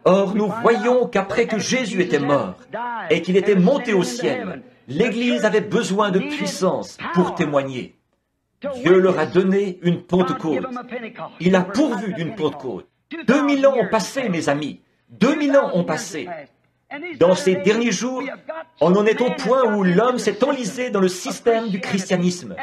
Or, nous voyons qu'après que Jésus était mort et qu'il était monté au ciel, l'Église avait besoin de puissance pour témoigner. Dieu leur a donné une Pentecôte. Il a pourvu d'une Pentecôte. 2000 ans ont passé, mes amis. 2000 ans ont passé. Dans ces derniers jours, on en est au point où l'homme s'est enlisé dans le système du christianisme.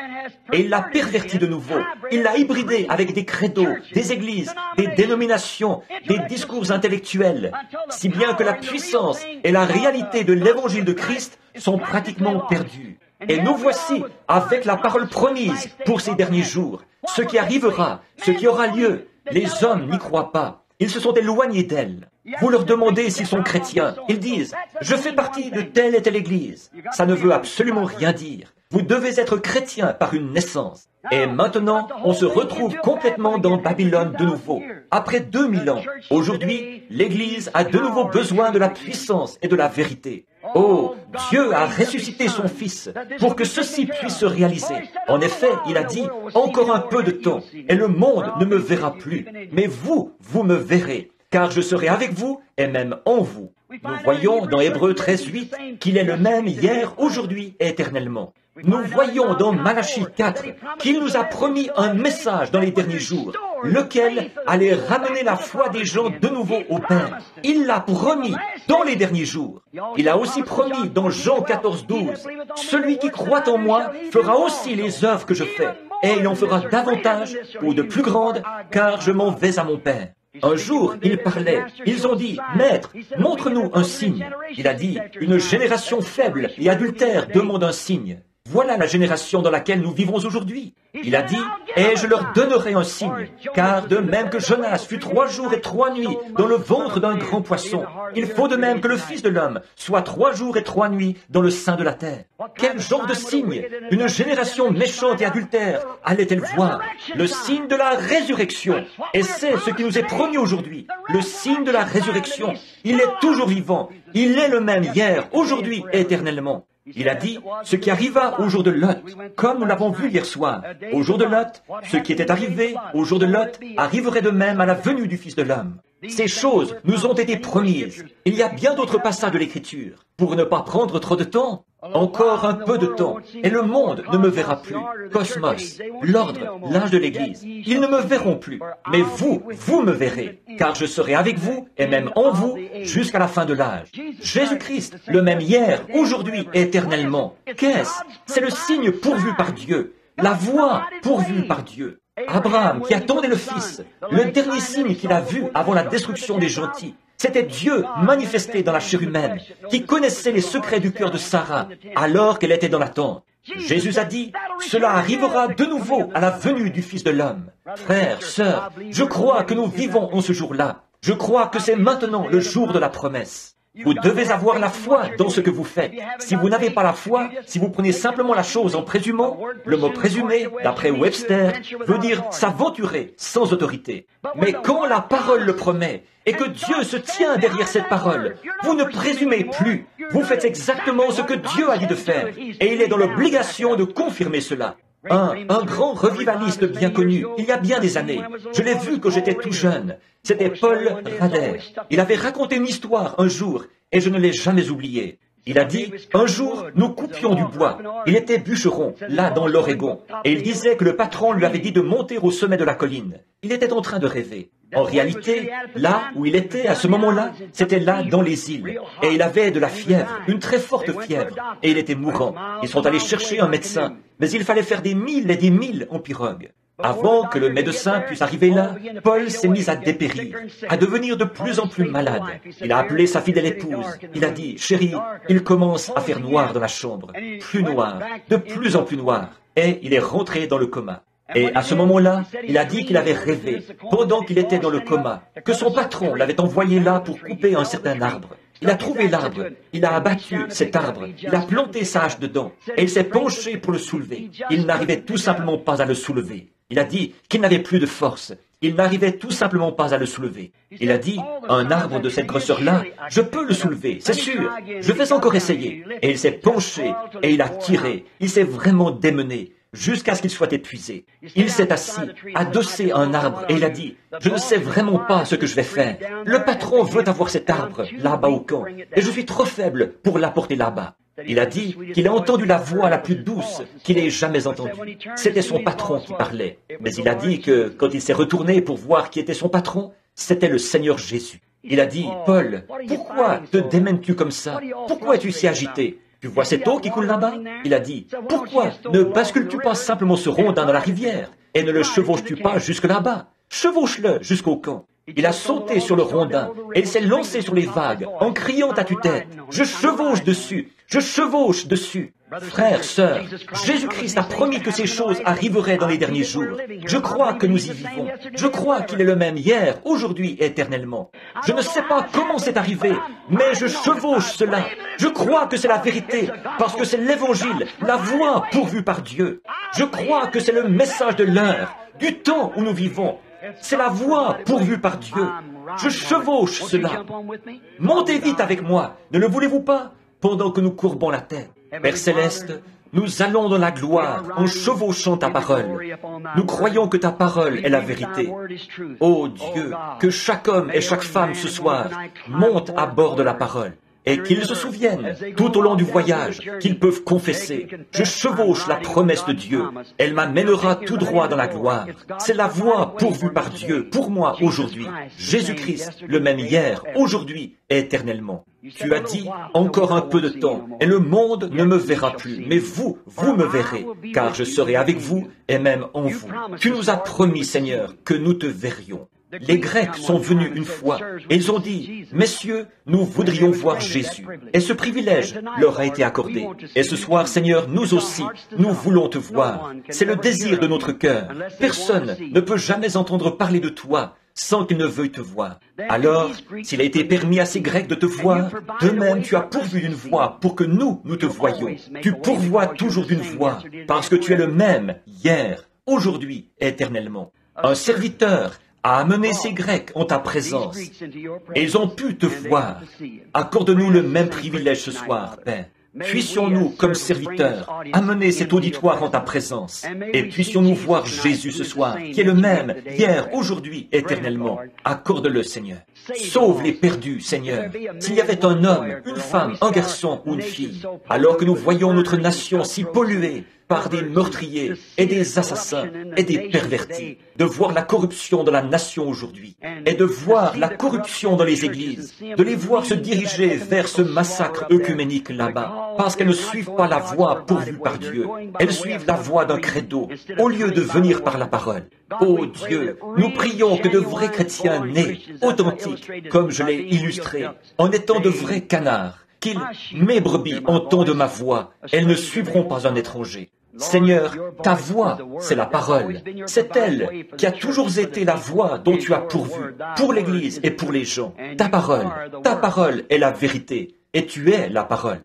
Et il l'a perverti de nouveau. Il l'a hybridé avec des credos, des églises, des dénominations, des discours intellectuels, si bien que la puissance et la réalité de l'évangile de Christ sont pratiquement perdues. Et nous voici avec la parole promise pour ces derniers jours. Ce qui arrivera, ce qui aura lieu, les hommes n'y croient pas. Ils se sont éloignés d'elle. Vous leur demandez s'ils sont chrétiens. Ils disent « Je fais partie de telle et telle église ». Ça ne veut absolument rien dire. Vous devez être chrétien par une naissance. Et maintenant, on se retrouve complètement dans Babylone de nouveau. Après 2000 ans, aujourd'hui, l'Église a de nouveau besoin de la puissance et de la vérité. Oh, Dieu a ressuscité son Fils pour que ceci puisse se réaliser. En effet, il a dit, encore un peu de temps, et le monde ne me verra plus. Mais vous, vous me verrez, car je serai avec vous et même en vous. Nous voyons dans Hébreux 13:8 qu'il est le même hier, aujourd'hui et éternellement. Nous voyons dans Malachie 4 qu'il nous a promis un message dans les derniers jours, lequel allait ramener la foi des gens de nouveau au Père. Il l'a promis dans les derniers jours. Il a aussi promis dans Jean 14:12, « Celui qui croit en moi fera aussi les œuvres que je fais, et il en fera davantage ou de plus grandes, car je m'en vais à mon Père. » Un jour, il parlait. Ils ont dit, « Maître, montre-nous un signe. » Il a dit, « Une génération faible et adultère demande un signe. » Voilà la génération dans laquelle nous vivons aujourd'hui. Il a dit, « Et je leur donnerai un signe, car de même que Jonas fut 3 jours et 3 nuits dans le ventre d'un grand poisson, il faut de même que le Fils de l'homme soit 3 jours et 3 nuits dans le sein de la terre. » Quel genre de signe une génération méchante et adultère allait-elle voir? Le signe de la résurrection. Et c'est ce qui nous est promis aujourd'hui. Le signe de la résurrection. Il est toujours vivant. Il est le même hier, aujourd'hui et éternellement. Il a dit ce qui arriva au jour de Lot, comme nous l'avons vu hier soir. Au jour de Lot, ce qui était arrivé au jour de Lot arriverait de même à la venue du Fils de l'homme. Ces choses nous ont été promises. Il y a bien d'autres passages de l'Écriture. Pour ne pas prendre trop de temps, encore un peu de temps, et le monde ne me verra plus. Cosmos, l'ordre, l'âge de l'Église, ils ne me verront plus. Mais vous, vous me verrez, car je serai avec vous, et même en vous, jusqu'à la fin de l'âge. Jésus-Christ, le même hier, aujourd'hui et éternellement. Qu'est-ce? C'est le signe pourvu par Dieu, la voie pourvue par Dieu. Abraham, qui attendait le Fils, le dernier signe qu'il a vu avant la destruction des gentils, c'était Dieu manifesté dans la chair humaine, qui connaissait les secrets du cœur de Sarah, alors qu'elle était dans l'attente. Jésus a dit, cela arrivera de nouveau à la venue du Fils de l'homme. Frères, sœurs, je crois que nous vivons en ce jour-là. Je crois que c'est maintenant le jour de la promesse. Vous devez avoir la foi dans ce que vous faites. Si vous n'avez pas la foi, si vous prenez simplement la chose en présumant, le mot présumer, d'après Webster, veut dire s'aventurer sans autorité. Mais quand la parole le promet, et que Dieu se tient derrière cette parole, vous ne présumez plus. Vous faites exactement ce que Dieu a dit de faire, et il est dans l'obligation de confirmer cela. Un grand revivaliste bien connu, il y a bien des années. Je l'ai vu quand j'étais tout jeune. C'était Paul Rader. Il avait raconté une histoire un jour, et je ne l'ai jamais oubliée. Il a dit, un jour, nous coupions du bois. Il était bûcheron, là dans l'Oregon, et il disait que le patron lui avait dit de monter au sommet de la colline. Il était en train de rêver. En réalité, là où il était à ce moment-là, c'était là dans les îles. Et il avait de la fièvre, une très forte fièvre, et il était mourant. Ils sont allés chercher un médecin, mais il fallait faire des milles et des milles en pirogue. Avant que le médecin puisse arriver là, Paul s'est mis à dépérir, à devenir de plus en plus malade. Il a appelé sa fidèle épouse. Il a dit, « Chérie, il commence à faire noir dans la chambre, plus noir, de plus en plus noir. » Et il est rentré dans le coma. Et à ce moment-là, il a dit qu'il avait rêvé, pendant qu'il était dans le coma, que son patron l'avait envoyé là pour couper un certain arbre. Il a trouvé l'arbre, il a abattu cet arbre, il a planté sa hache dedans, et il s'est penché pour le soulever. Il n'arrivait tout simplement pas à le soulever. Il a dit qu'il n'avait plus de force. Il n'arrivait tout simplement pas à le soulever. Il a dit, un arbre de cette grosseur-là, je peux le soulever, c'est sûr. Je vais encore essayer. Et il s'est penché, et il a tiré. Il s'est vraiment démené, jusqu'à ce qu'il soit épuisé. Il s'est assis, adossé à un arbre, et il a dit, je ne sais vraiment pas ce que je vais faire. Le patron veut avoir cet arbre, là-bas au camp, et je suis trop faible pour l'apporter là-bas. Il a dit qu'il a entendu la voix la plus douce qu'il ait jamais entendue. C'était son patron qui parlait. Mais il a dit que quand il s'est retourné pour voir qui était son patron, c'était le Seigneur Jésus. Il a dit, Paul, pourquoi te démènes-tu comme ça? Pourquoi es-tu si agité? Tu vois cette eau qui coule là-bas? Il a dit, pourquoi ne bascules-tu pas simplement ce rondin dans la rivière et ne le chevauches-tu pas jusque là-bas? Chevauche-le jusqu'au camp. Il a sauté sur le rondin et il s'est lancé sur les vagues en criant à tue-tête, je chevauche dessus, je chevauche dessus. Frères, sœurs, Jésus-Christ a promis que ces choses arriveraient dans les derniers jours. Je crois que nous y vivons. Je crois qu'il est le même hier, aujourd'hui et éternellement. Je ne sais pas comment c'est arrivé, mais je chevauche cela. Je crois que c'est la vérité, parce que c'est l'Évangile, la voie pourvue par Dieu. Je crois que c'est le message de l'heure, du temps où nous vivons. C'est la voie pourvue par Dieu. Je chevauche cela. Montez vite avec moi, ne le voulez-vous pas, pendant que nous courbons la tête. Père Céleste, nous allons dans la gloire en chevauchant ta parole. Nous croyons que ta parole est la vérité. Ô Dieu, que chaque homme et chaque femme ce soir monte à bord de la parole et qu'ils se souviennent tout au long du voyage qu'ils peuvent confesser. Je chevauche la promesse de Dieu. Elle m'amènera tout droit dans la gloire. C'est la voie pourvue par Dieu pour moi aujourd'hui. Jésus-Christ, le même hier, aujourd'hui et éternellement. Tu as dit, encore un peu de temps, et le monde ne me verra plus, mais vous me verrez, car je serai avec vous et même en vous. Tu nous as promis, Seigneur, que nous te verrions. Les Grecs sont venus une fois et ils ont dit, « Messieurs, nous voudrions voir Jésus. » Et ce privilège leur a été accordé. Et ce soir, Seigneur, nous aussi, nous voulons te voir. C'est le désir de notre cœur. Personne ne peut jamais entendre parler de toi sans qu'il ne veuille te voir. Alors, s'il a été permis à ces Grecs de te voir, de même tu as pourvu d'une voie pour que nous te voyions. Tu pourvois toujours d'une voie, parce que tu es le même hier, aujourd'hui et éternellement. Un serviteur a amené ces Grecs en ta présence, et ils ont pu te voir. Accorde-nous le même privilège ce soir, Père. Puissions-nous, comme serviteurs, amener cet auditoire en ta présence, et puissions-nous voir Jésus ce soir, qui est le même, hier, aujourd'hui, éternellement. Accorde-le, Seigneur. Sauve les perdus, Seigneur. S'il y avait un homme, une femme, un garçon ou une fille, alors que nous voyons notre nation si polluée par des meurtriers et des assassins et des pervertis, de voir la corruption de la nation aujourd'hui, et de voir la corruption dans les églises, de les voir se diriger vers ce massacre œcuménique là-bas, parce qu'elles ne suivent pas la voie pourvue par Dieu, elles suivent la voie d'un credo, au lieu de venir par la parole. Ô Dieu, nous prions que de vrais chrétiens nés, authentiques, comme je l'ai illustré, en étant de vrais canards, qu'ils, mes brebis, entendent ma voix, elles ne suivront pas un étranger. Seigneur, ta voix, c'est la parole. C'est elle qui a toujours été la voix dont tu as pourvu pour l'Église et pour les gens. Ta parole est la vérité, et tu es la parole.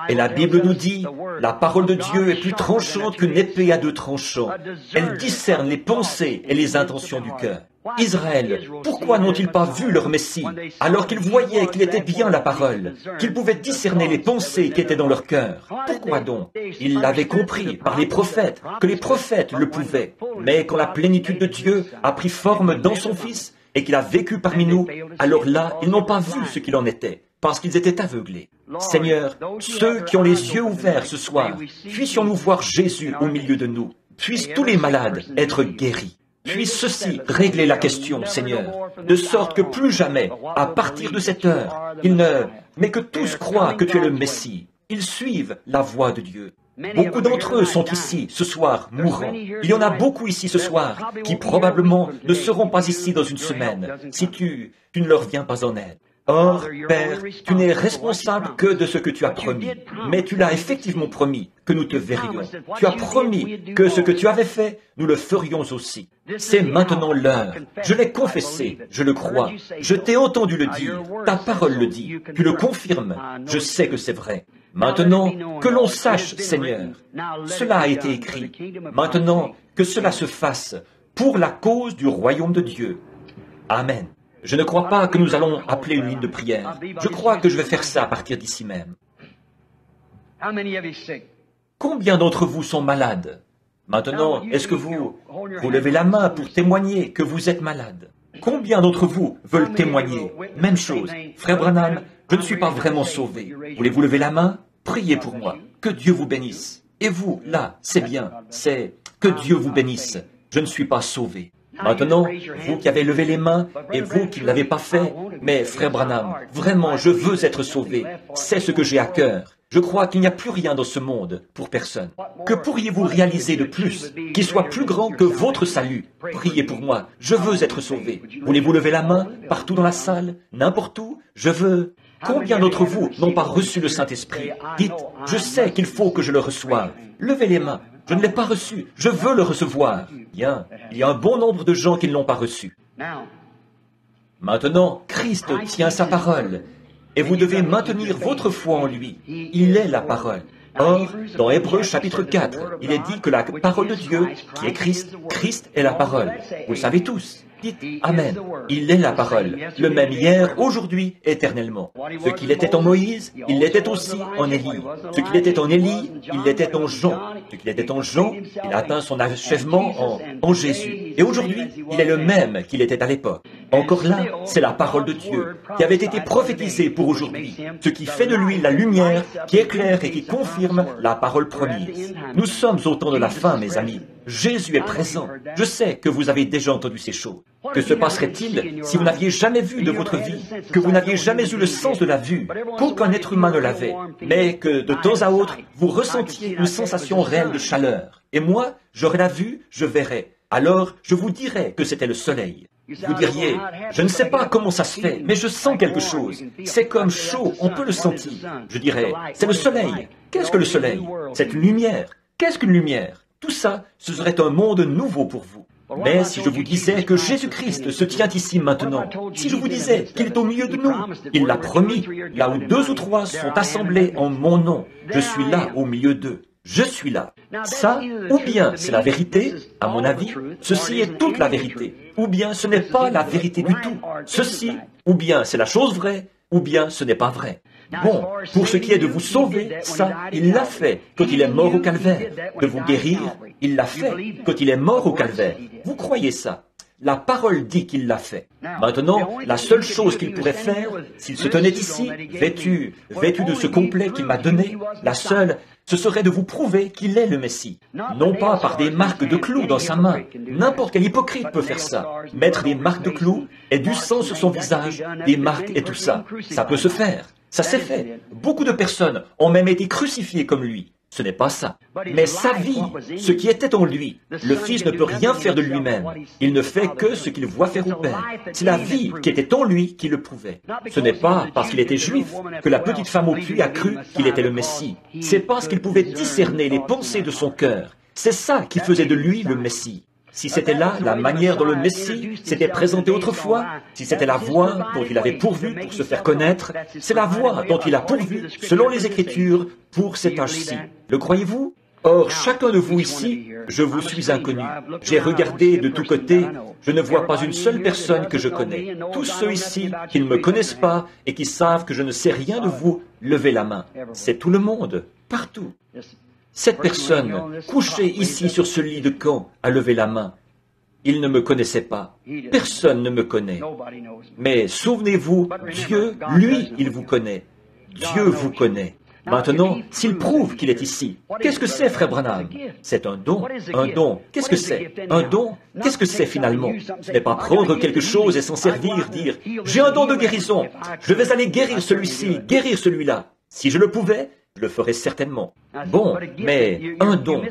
Et la Bible nous dit, la parole de Dieu est plus tranchante qu'une épée à deux tranchants. Elle discerne les pensées et les intentions du cœur. Israël, pourquoi n'ont-ils pas vu leur Messie, alors qu'ils voyaient qu'il était bien la parole, qu'ils pouvaient discerner les pensées qui étaient dans leur cœur? Pourquoi donc? Ils l'avaient compris par les prophètes, que les prophètes le pouvaient. Mais quand la plénitude de Dieu a pris forme dans son Fils, et qu'il a vécu parmi nous, alors là, ils n'ont pas vu ce qu'il en était, parce qu'ils étaient aveuglés. Seigneur, ceux qui ont les yeux ouverts ce soir, puissions-nous voir Jésus au milieu de nous. Puissent tous les malades être guéris. Puisse ceci régler la question, Seigneur, de sorte que plus jamais, à partir de cette heure, mais que tous croient que tu es le Messie. Ils suivent la voie de Dieu. Beaucoup d'entre eux sont ici, ce soir, mourants. Il y en a beaucoup ici ce soir, qui probablement ne seront pas ici dans une semaine, si tu ne leur viens pas en aide. Or, Père, tu n'es responsable que de ce que tu as promis, mais tu l'as effectivement promis que nous te verrions. Tu as promis que ce que tu avais fait, nous le ferions aussi. C'est maintenant l'heure. Je l'ai confessé, je le crois. Je t'ai entendu le dire, ta parole le dit. Tu le confirmes, je sais que c'est vrai. Maintenant, que l'on sache, Seigneur, cela a été écrit. Maintenant, que cela se fasse pour la cause du royaume de Dieu. Amen. Je ne crois pas que nous allons appeler une ligne de prière. Je crois que je vais faire ça à partir d'ici même. Combien d'entre vous sont malades? Maintenant, est-ce que vous levez la main pour témoigner que vous êtes malade? Combien d'entre vous veulent témoigner? Même chose. Frère Branham, je ne suis pas vraiment sauvé. Voulez-vous lever la main? Priez pour moi. Que Dieu vous bénisse. Et vous, là, c'est bien. C'est que Dieu vous bénisse. Je ne suis pas sauvé. Maintenant, vous qui avez levé les mains et vous qui ne l'avez pas fait, mais frère Branham, vraiment, je veux être sauvé. C'est ce que j'ai à cœur. Je crois qu'il n'y a plus rien dans ce monde pour personne. Que pourriez-vous réaliser de plus, qui soit plus grand que votre salut? Priez pour moi, je veux être sauvé. Voulez-vous lever la main, partout dans la salle, n'importe où? Je veux... Combien d'entre vous n'ont pas reçu le Saint-Esprit? Dites, je sais qu'il faut que je le reçoive. Levez les mains. Je ne l'ai pas reçu, je veux le recevoir. Bien, il y a un bon nombre de gens qui ne l'ont pas reçu. Maintenant, Christ tient sa parole, et vous devez maintenir votre foi en lui. Il est la parole. Or, dans Hébreux chapitre 4, il est dit que la parole de Dieu, qui est Christ, Christ est la parole. Vous le savez tous. Dites Amen. Il est la parole, le même hier, aujourd'hui, éternellement. Ce qu'il était en Moïse, il l'était aussi en Élie. Ce qu'il était en Élie, il l'était en Jean. Ce qu'il était en Jean, il a atteint son achèvement en Jésus. Et aujourd'hui, il est le même qu'il était à l'époque. Encore là, c'est la parole de Dieu qui avait été prophétisée pour aujourd'hui, ce qui fait de lui la lumière qui éclaire et qui confirme la parole promise. Nous sommes au temps de la fin, mes amis. Jésus est présent. Je sais que vous avez déjà entendu ces choses. Que se passerait-il si vous n'aviez jamais vu de votre vie, que vous n'aviez jamais eu le sens de la vue, qu'aucun être humain ne l'avait, mais que de temps à autre, vous ressentiez une sensation réelle de chaleur. Et moi, j'aurais la vue, je verrais. Alors, je vous dirais que c'était le soleil. Vous diriez, je ne sais pas comment ça se fait, mais je sens quelque chose. C'est comme chaud, on peut le sentir. Je dirais, c'est le soleil. Qu'est-ce que le soleil? C'est une lumière. Qu'est-ce qu'une lumière? Tout ça, ce serait un monde nouveau pour vous. Mais si je vous disais que Jésus-Christ se tient ici maintenant, si je vous disais qu'il est au milieu de nous, il l'a promis, là où 2 ou 3 sont assemblés en mon nom, je suis là au milieu d'eux. Je suis là. Ça, ou bien c'est la vérité, à mon avis, ceci est toute la vérité, ou bien ce n'est pas la vérité du tout. Ceci, ou bien c'est la chose vraie, ou bien ce n'est pas vrai. Bon, pour ce qui est de vous sauver, ça, il l'a fait quand il est mort au calvaire. De vous guérir, il l'a fait quand il est mort au calvaire. Vous croyez ça? La parole dit qu'il l'a fait. Maintenant, la seule chose qu'il pourrait faire, s'il se tenait ici, vêtu de ce complet qu'il m'a donné, la seule, ce serait de vous prouver qu'il est le Messie. Non pas par des marques de clous dans sa main. N'importe quel hypocrite peut faire ça. Mettre des marques de clous et du sang sur son visage, des marques et tout ça. Ça peut se faire. Ça s'est fait. Beaucoup de personnes ont même été crucifiées comme lui. Ce n'est pas ça. Mais sa vie, ce qui était en lui, le Fils ne peut rien faire de lui-même. Il ne fait que ce qu'il voit faire au Père. C'est la vie qui était en lui qui le prouvait. Ce n'est pas parce qu'il était juif que la petite femme au puits a cru qu'il était le Messie. C'est parce qu'il pouvait discerner les pensées de son cœur. C'est ça qui faisait de lui le Messie. Si c'était là la manière dont le Messie s'était présenté autrefois, si c'était la voie dont il avait pourvu pour se faire connaître, c'est la voie dont il a pourvu, selon les Écritures, pour cet âge-ci. Le croyez-vous? Or, chacun de vous ici, je vous suis inconnu. J'ai regardé de tous côtés, je ne vois pas une seule personne que je connais. Tous ceux ici qui ne me connaissent pas et qui savent que je ne sais rien de vous, levez la main. C'est tout le monde, partout. Cette personne, couchée ici sur ce lit de camp, a levé la main. Il ne me connaissait pas. Personne ne me connaît. Mais souvenez-vous, Dieu, lui, il vous connaît. Dieu vous connaît. Maintenant, s'il prouve qu'il est ici, qu'est-ce que c'est, frère Branham? C'est un don. Un don. Qu'est-ce que c'est? Un don. Qu'est-ce que c'est finalement? Ce n'est pas prendre quelque chose et s'en servir, dire « J'ai un don de guérison. Je vais aller guérir celui-ci, guérir celui-là. » Si je le pouvais, je le ferais certainement. Bon, mais un don,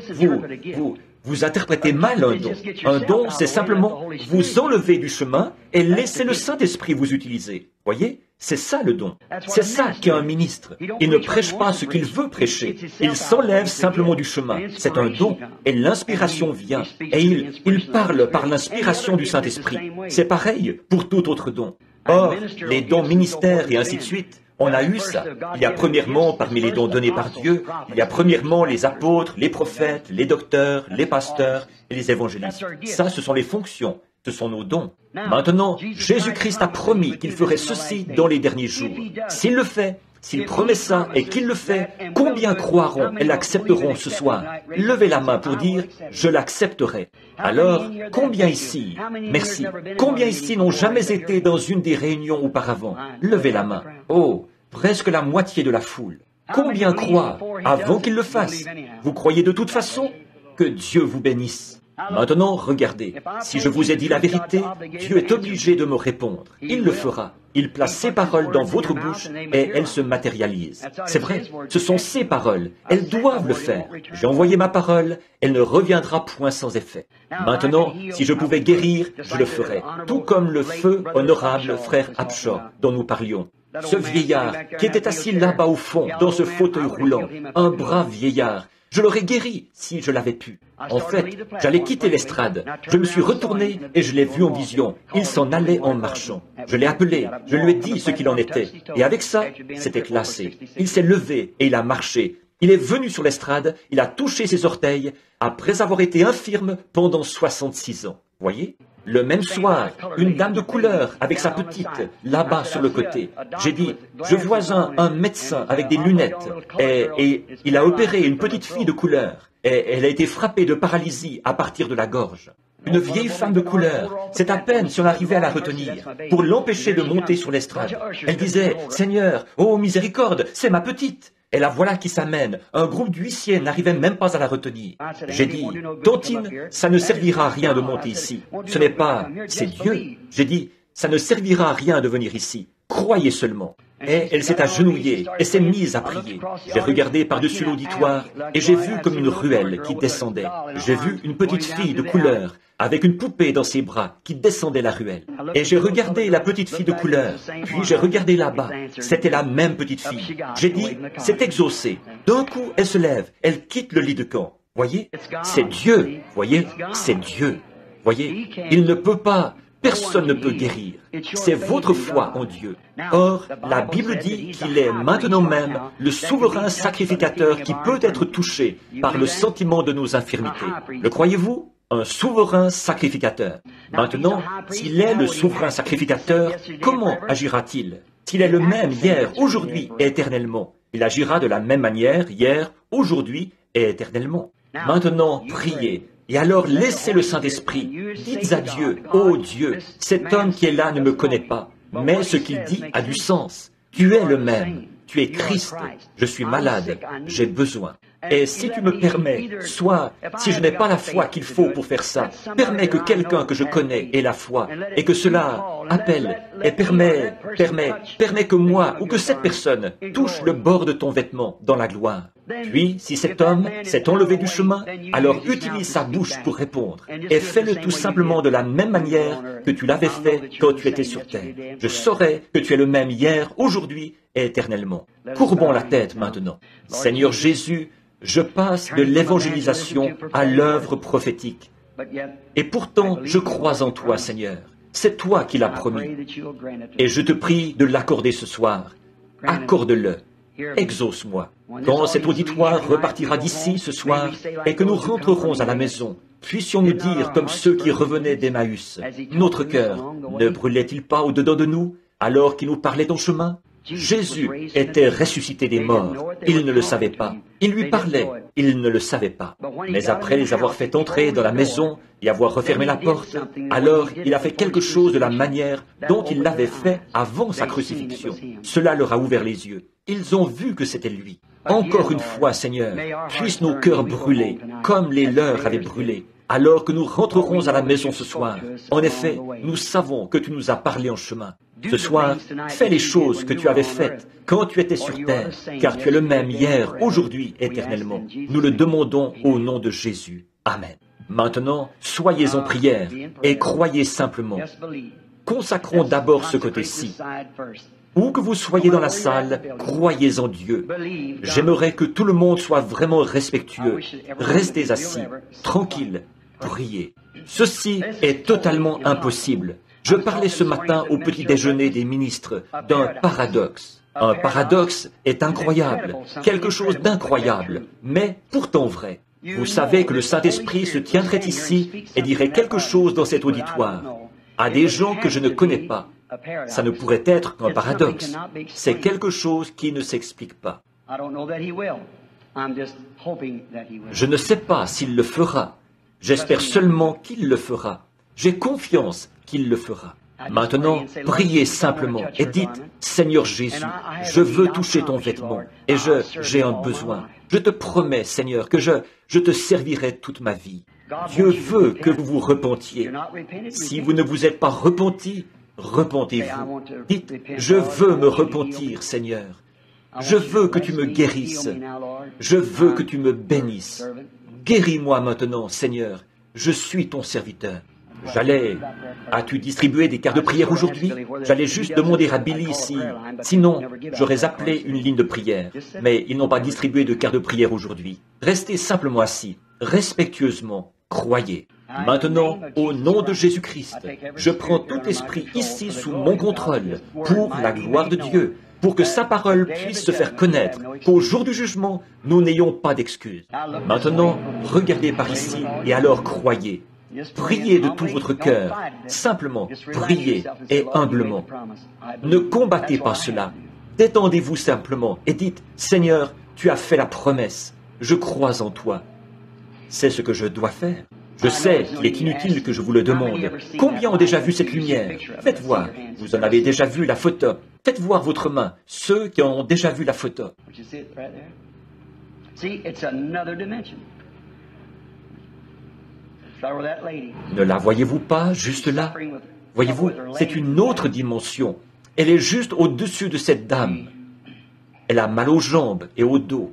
vous interprétez mal un don. Un don, c'est simplement vous enlever du chemin et laisser le Saint-Esprit vous utiliser. Voyez? C'est ça le don. C'est ça qu'est un ministre. Il ne prêche pas ce qu'il veut prêcher. Il s'enlève simplement du chemin. C'est un don. Et l'inspiration vient. Et il parle par l'inspiration du Saint-Esprit. C'est pareil pour tout autre don. Or, les dons ministères et ainsi de suite, on a eu ça. Il y a premièrement, parmi les dons donnés par Dieu, il y a premièrement les apôtres, les prophètes, les docteurs, les pasteurs et les évangélistes. Ça, ce sont les fonctions. Ce sont nos dons. Maintenant, Jésus-Christ a promis qu'il ferait ceci dans les derniers jours. S'il le fait, s'il promet ça et qu'il le fait, combien croiront et l'accepteront ce soir? Levez la main pour dire « Je l'accepterai ». Alors, combien ici, merci, combien ici n'ont jamais été dans une des réunions auparavant? Levez la main. Oh, presque la moitié de la foule. Combien croient avant qu'il le fasse? Vous croyez de toute façon? Que Dieu vous bénisse. Maintenant, regardez, si je vous ai dit la vérité, Dieu est obligé de me répondre. Il le fera. Il place ses paroles dans votre bouche et elles se matérialisent. C'est vrai, ce sont ses paroles. Elles doivent le faire. J'ai envoyé ma parole, elle ne reviendra point sans effet. Maintenant, si je pouvais guérir, je le ferais. Tout comme le feu honorable frère Abshaw dont nous parlions. Ce vieillard qui était assis là-bas au fond, dans ce fauteuil roulant, un brave vieillard, je l'aurais guéri si je l'avais pu. En fait, j'allais quitter l'estrade. Je me suis retourné et je l'ai vu en vision. Il s'en allait en marchant. Je l'ai appelé, je lui ai dit ce qu'il en était. Et avec ça, c'était classé. Il s'est levé et il a marché. Il est venu sur l'estrade, il a touché ses orteils, après avoir été infirme pendant 66 ans. Voyez ? Le même soir, une dame de couleur avec sa petite, là-bas sur le côté. J'ai dit, je vois un médecin avec des lunettes et il a opéré une petite fille de couleur et elle a été frappée de paralysie à partir de la gorge. Une vieille femme de couleur, c'est à peine si on arrivait à la retenir pour l'empêcher de monter sur l'estrade. Elle disait, Seigneur, oh miséricorde, c'est ma petite. Et la voilà qui s'amène. Un groupe d'huissiers n'arrivait même pas à la retenir. J'ai dit, Tontine, ça ne servira à rien de monter ici. Ce n'est pas, c'est Dieu. J'ai dit, ça ne servira à rien de venir ici. Croyez seulement. Et elle s'est agenouillée et s'est mise à prier. J'ai regardé par-dessus l'auditoire et j'ai vu comme une ruelle qui descendait. J'ai vu une petite fille de couleur avec une poupée dans ses bras qui descendait la ruelle. Et j'ai regardé la petite fille de couleur, puis j'ai regardé là-bas. C'était la même petite fille. J'ai dit, c'est exaucé. D'un coup, elle se lève, elle quitte le lit de camp. Voyez, c'est Dieu. Voyez, c'est Dieu. Voyez, il ne peut pas... Personne ne peut guérir. C'est votre foi en Dieu. Or, la Bible dit qu'il est maintenant même le souverain sacrificateur qui peut être touché par le sentiment de nos infirmités. Le croyez-vous? Un souverain sacrificateur. Maintenant, s'il est le souverain sacrificateur, comment agira-t-il? S'il est le même hier, aujourd'hui et éternellement, il agira de la même manière hier, aujourd'hui et éternellement. Maintenant, priez. Et alors laissez le Saint-Esprit. Dites à Dieu, ô Dieu, cet homme qui est là ne me connaît pas, mais ce qu'il dit a du sens. Tu es le même, tu es Christ, je suis malade, j'ai besoin. Et si tu me permets, soit, si je n'ai pas la foi qu'il faut pour faire ça, permets que quelqu'un que je connais ait la foi, et que cela appelle, et permet que moi, ou que cette personne, touche le bord de ton vêtement dans la gloire. Puis, si cet homme s'est enlevé du chemin, alors utilise sa bouche pour répondre, et fais-le tout simplement de la même manière que tu l'avais fait quand tu étais sur terre. Je saurai que tu es le même hier, aujourd'hui et éternellement. Courbons la tête maintenant. Seigneur Jésus, je passe de l'évangélisation à l'œuvre prophétique. Et pourtant, je crois en toi, Seigneur. C'est toi qui l'as promis. Et je te prie de l'accorder ce soir. Accorde-le. Exauce-moi. Quand cet auditoire repartira d'ici ce soir et que nous rentrerons à la maison, puissions-nous dire comme ceux qui revenaient d'Emmaüs, notre cœur ne brûlait-il pas au-dedans de nous alors qu'il nous parlait en chemin? Jésus était ressuscité des morts. Il ne le savait pas. Il lui parlait. Il ne le savait pas. Mais après les avoir fait entrer dans la maison et avoir refermé la porte, alors il a fait quelque chose de la manière dont il l'avait fait avant sa crucifixion. Cela leur a ouvert les yeux. Ils ont vu que c'était lui. Encore une fois, Seigneur, puissent nos cœurs brûler, comme les leurs avaient brûlé, alors que nous rentrerons à la maison ce soir. En effet, nous savons que tu nous as parlé en chemin. Ce soir, fais les choses que tu avais faites quand tu étais sur terre, car tu es le même hier, aujourd'hui, éternellement. Nous le demandons au nom de Jésus. Amen. Maintenant, soyez en prière et croyez simplement. Consacrons d'abord ce côté-ci. Où que vous soyez dans la salle, croyez en Dieu. J'aimerais que tout le monde soit vraiment respectueux. Restez assis, tranquille, priez. Ceci est totalement impossible. Je parlais ce matin au petit déjeuner des ministres d'un paradoxe. Un paradoxe est incroyable, quelque chose d'incroyable, mais pourtant vrai. Vous savez que le Saint-Esprit se tiendrait ici et dirait quelque chose dans cet auditoire à des gens que je ne connais pas. Ça ne pourrait être qu'un paradoxe. C'est quelque chose qui ne s'explique pas. Je ne sais pas s'il le fera. J'espère seulement qu'il le fera. J'ai confiance qu'il le fera. Maintenant, priez simplement et dites, Seigneur Jésus, je veux toucher ton vêtement et j'ai un besoin. Je te promets, Seigneur, que je te servirai toute ma vie. Dieu veut que vous vous repentiez. Si vous ne vous êtes pas repenti, repentez-vous. Dites, je veux me repentir, Seigneur. Je veux que tu me guérisses. Je veux que tu me bénisses. Guéris-moi maintenant, Seigneur. Je suis ton serviteur. As-tu distribué des cartes de prière aujourd'hui? J'allais juste demander à Billy sinon, j'aurais appelé une ligne de prière. Mais ils n'ont pas distribué de cartes de prière aujourd'hui. Restez simplement assis, respectueusement, croyez. Maintenant, au nom de Jésus-Christ, je prends tout esprit ici sous mon contrôle, pour la gloire de Dieu, pour que sa parole puisse se faire connaître, qu'au jour du jugement, nous n'ayons pas d'excuses. Maintenant, regardez par ici et alors croyez. Priez de tout votre cœur, simplement priez et humblement. Ne combattez pas cela, détendez-vous simplement et dites, Seigneur, tu as fait la promesse, je crois en toi. C'est ce que je dois faire. Je sais qu'il est inutile que je vous le demande. Combien ont déjà vu cette lumière? Faites voir, vous en avez déjà vu la photo. Faites voir votre main, ceux qui en ont déjà vu la photo. Ne la voyez-vous pas, juste là? Voyez-vous, c'est une autre dimension. Elle est juste au-dessus de cette dame. Elle a mal aux jambes et au dos.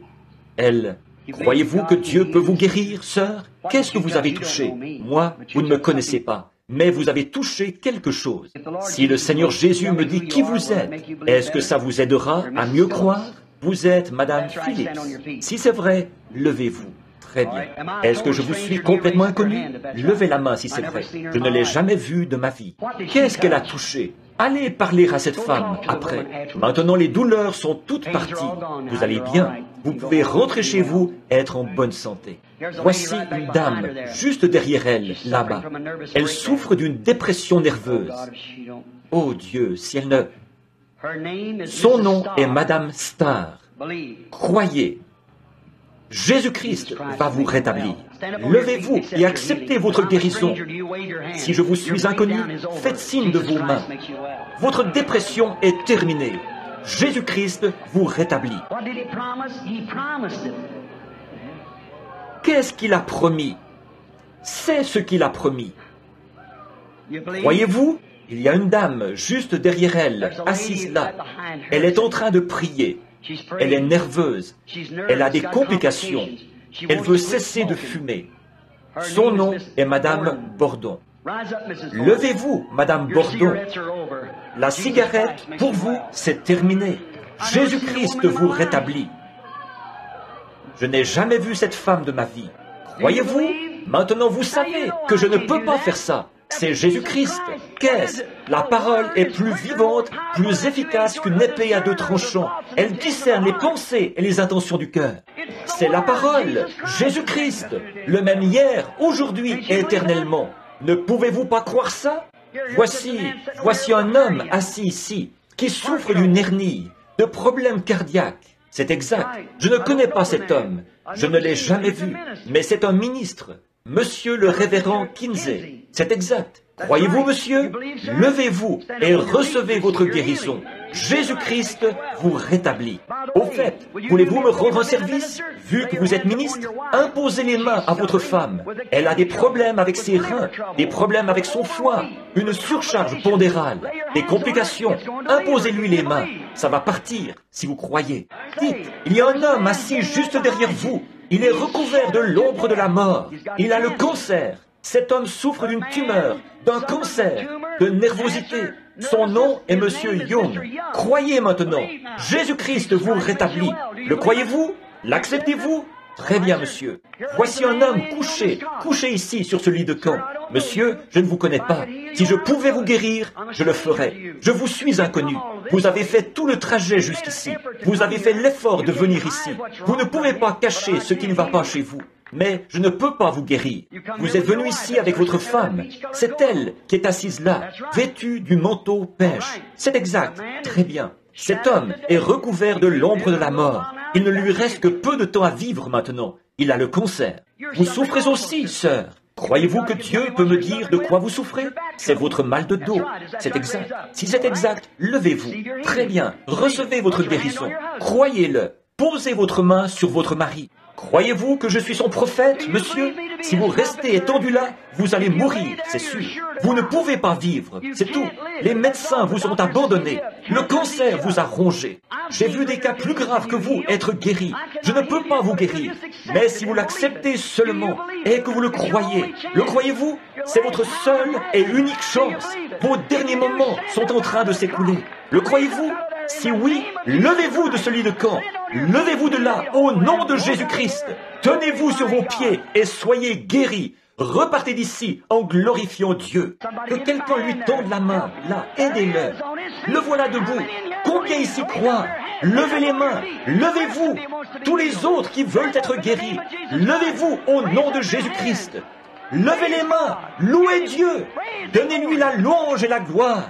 Croyez-vous que Dieu peut vous guérir, sœur? Qu'est-ce que vous avez touché? Moi, vous ne me connaissez pas, mais vous avez touché quelque chose. Si le Seigneur Jésus me dit qui vous êtes, est-ce que ça vous aidera à mieux croire? Vous êtes Madame Phillips. Si c'est vrai, levez-vous. Très bien. Est-ce que je vous suis complètement inconnu? Levez la main si c'est vrai. Je ne l'ai jamais vue de ma vie. Qu'est-ce qu'elle a touché? Allez parler à cette femme après. Maintenant, les douleurs sont toutes parties. Vous allez bien. Vous pouvez rentrer chez vous et être en bonne santé. Voici une dame, juste derrière elle, là-bas. Elle souffre d'une dépression nerveuse. Oh Dieu, si elle ne... Son nom est Madame Starr. Croyez. Jésus-Christ va vous rétablir. Levez-vous et acceptez votre guérison. Si je vous suis inconnu, faites signe de vos mains. Votre dépression est terminée. Jésus-Christ vous rétablit. Qu'est-ce qu'il a promis? C'est ce qu'il a promis. Voyez-vous, il y a une dame juste derrière elle, assise là. Elle est en train de prier. Elle est nerveuse. Elle a des complications. Elle veut cesser de fumer. Son nom est Madame Bordon. Levez-vous, Madame Bordon. La cigarette, pour vous, c'est terminé. Jésus-Christ vous rétablit. Je n'ai jamais vu cette femme de ma vie. Croyez-vous? Maintenant, vous savez que je ne peux pas faire ça. C'est Jésus-Christ. Qu'est-ce? La parole est plus vivante, plus efficace qu'une épée à deux tranchants. Elle discerne les pensées et les intentions du cœur. C'est la parole, Jésus-Christ, le même hier, aujourd'hui et éternellement. Ne pouvez-vous pas croire ça? Voici un homme assis ici, qui souffre d'une hernie, de problèmes cardiaques. C'est exact. Je ne connais pas cet homme. Je ne l'ai jamais vu. Mais c'est un ministre. Monsieur le révérend Kinsey. C'est exact. Croyez-vous, monsieur? Levez-vous et recevez votre guérison. Jésus-Christ vous rétablit. Au fait, voulez-vous me rendre un service? Vu que vous êtes ministre, imposez les mains à votre femme. Elle a des problèmes avec ses reins, des problèmes avec son foie, une surcharge pondérale, des complications. Imposez-lui les mains. Ça va partir, si vous croyez. Dites, il y a un homme assis juste derrière vous. Il est recouvert de l'ombre de la mort. Il a le cancer. Cet homme souffre d'une tumeur, d'un cancer, de nervosité. Son nom est Monsieur Young. Croyez maintenant. Jésus-Christ vous rétablit. Le croyez-vous? L'acceptez-vous? Très bien, monsieur. Voici un homme couché ici sur ce lit de camp. Monsieur, je ne vous connais pas. Si je pouvais vous guérir, je le ferais. Je vous suis inconnu. Vous avez fait tout le trajet jusqu'ici. Vous avez fait l'effort de venir ici. Vous ne pouvez pas cacher ce qui ne va pas chez vous. Mais je ne peux pas vous guérir. Vous êtes venu ici avec votre femme. C'est elle qui est assise là, vêtue du manteau pêche. C'est exact. Très bien. Cet homme est recouvert de l'ombre de la mort. Il ne lui reste que peu de temps à vivre maintenant. Il a le cancer. Vous souffrez aussi, sœur. Croyez-vous que Dieu peut me dire de quoi vous souffrez? C'est votre mal de dos. C'est exact. Si c'est exact, levez-vous. Très bien. Recevez votre guérison. Croyez-le. Posez votre main sur votre mari. Croyez-vous que je suis son prophète, monsieur? Si vous restez étendu là, vous allez mourir, c'est sûr. Vous ne pouvez pas vivre, c'est tout. Les médecins vous ont abandonné. Le cancer vous a rongé. J'ai vu des cas plus graves que vous être guéris. Je ne peux pas vous guérir. Mais si vous l'acceptez seulement et que vous le croyez-vous? C'est votre seule et unique chance. Vos derniers moments sont en train de s'écouler. Le croyez-vous? Si oui, levez-vous de ce lit de camp. Levez-vous de là, au nom de Jésus-Christ. Tenez-vous sur vos pieds et soyez guéris. Repartez d'ici en glorifiant Dieu. Que quelqu'un lui tende la main, là, aidez-le. Le voilà debout. Combien ici croient? Levez les mains, levez-vous. Tous les autres qui veulent être guéris, levez-vous au nom de Jésus-Christ. Levez les mains, louez Dieu, donnez-lui la louange et la gloire.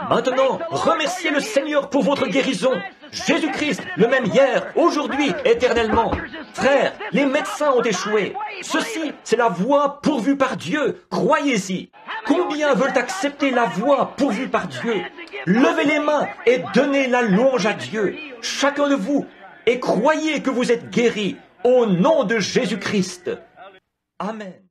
Maintenant, remerciez le Seigneur pour votre guérison. Jésus-Christ, le même hier, aujourd'hui, éternellement. Frères, les médecins ont échoué. Ceci, c'est la voie pourvue par Dieu. Croyez-y. Combien veulent accepter la voie pourvue par Dieu? Levez les mains et donnez la louange à Dieu. Chacun de vous, et croyez que vous êtes guéris au nom de Jésus-Christ. Amen.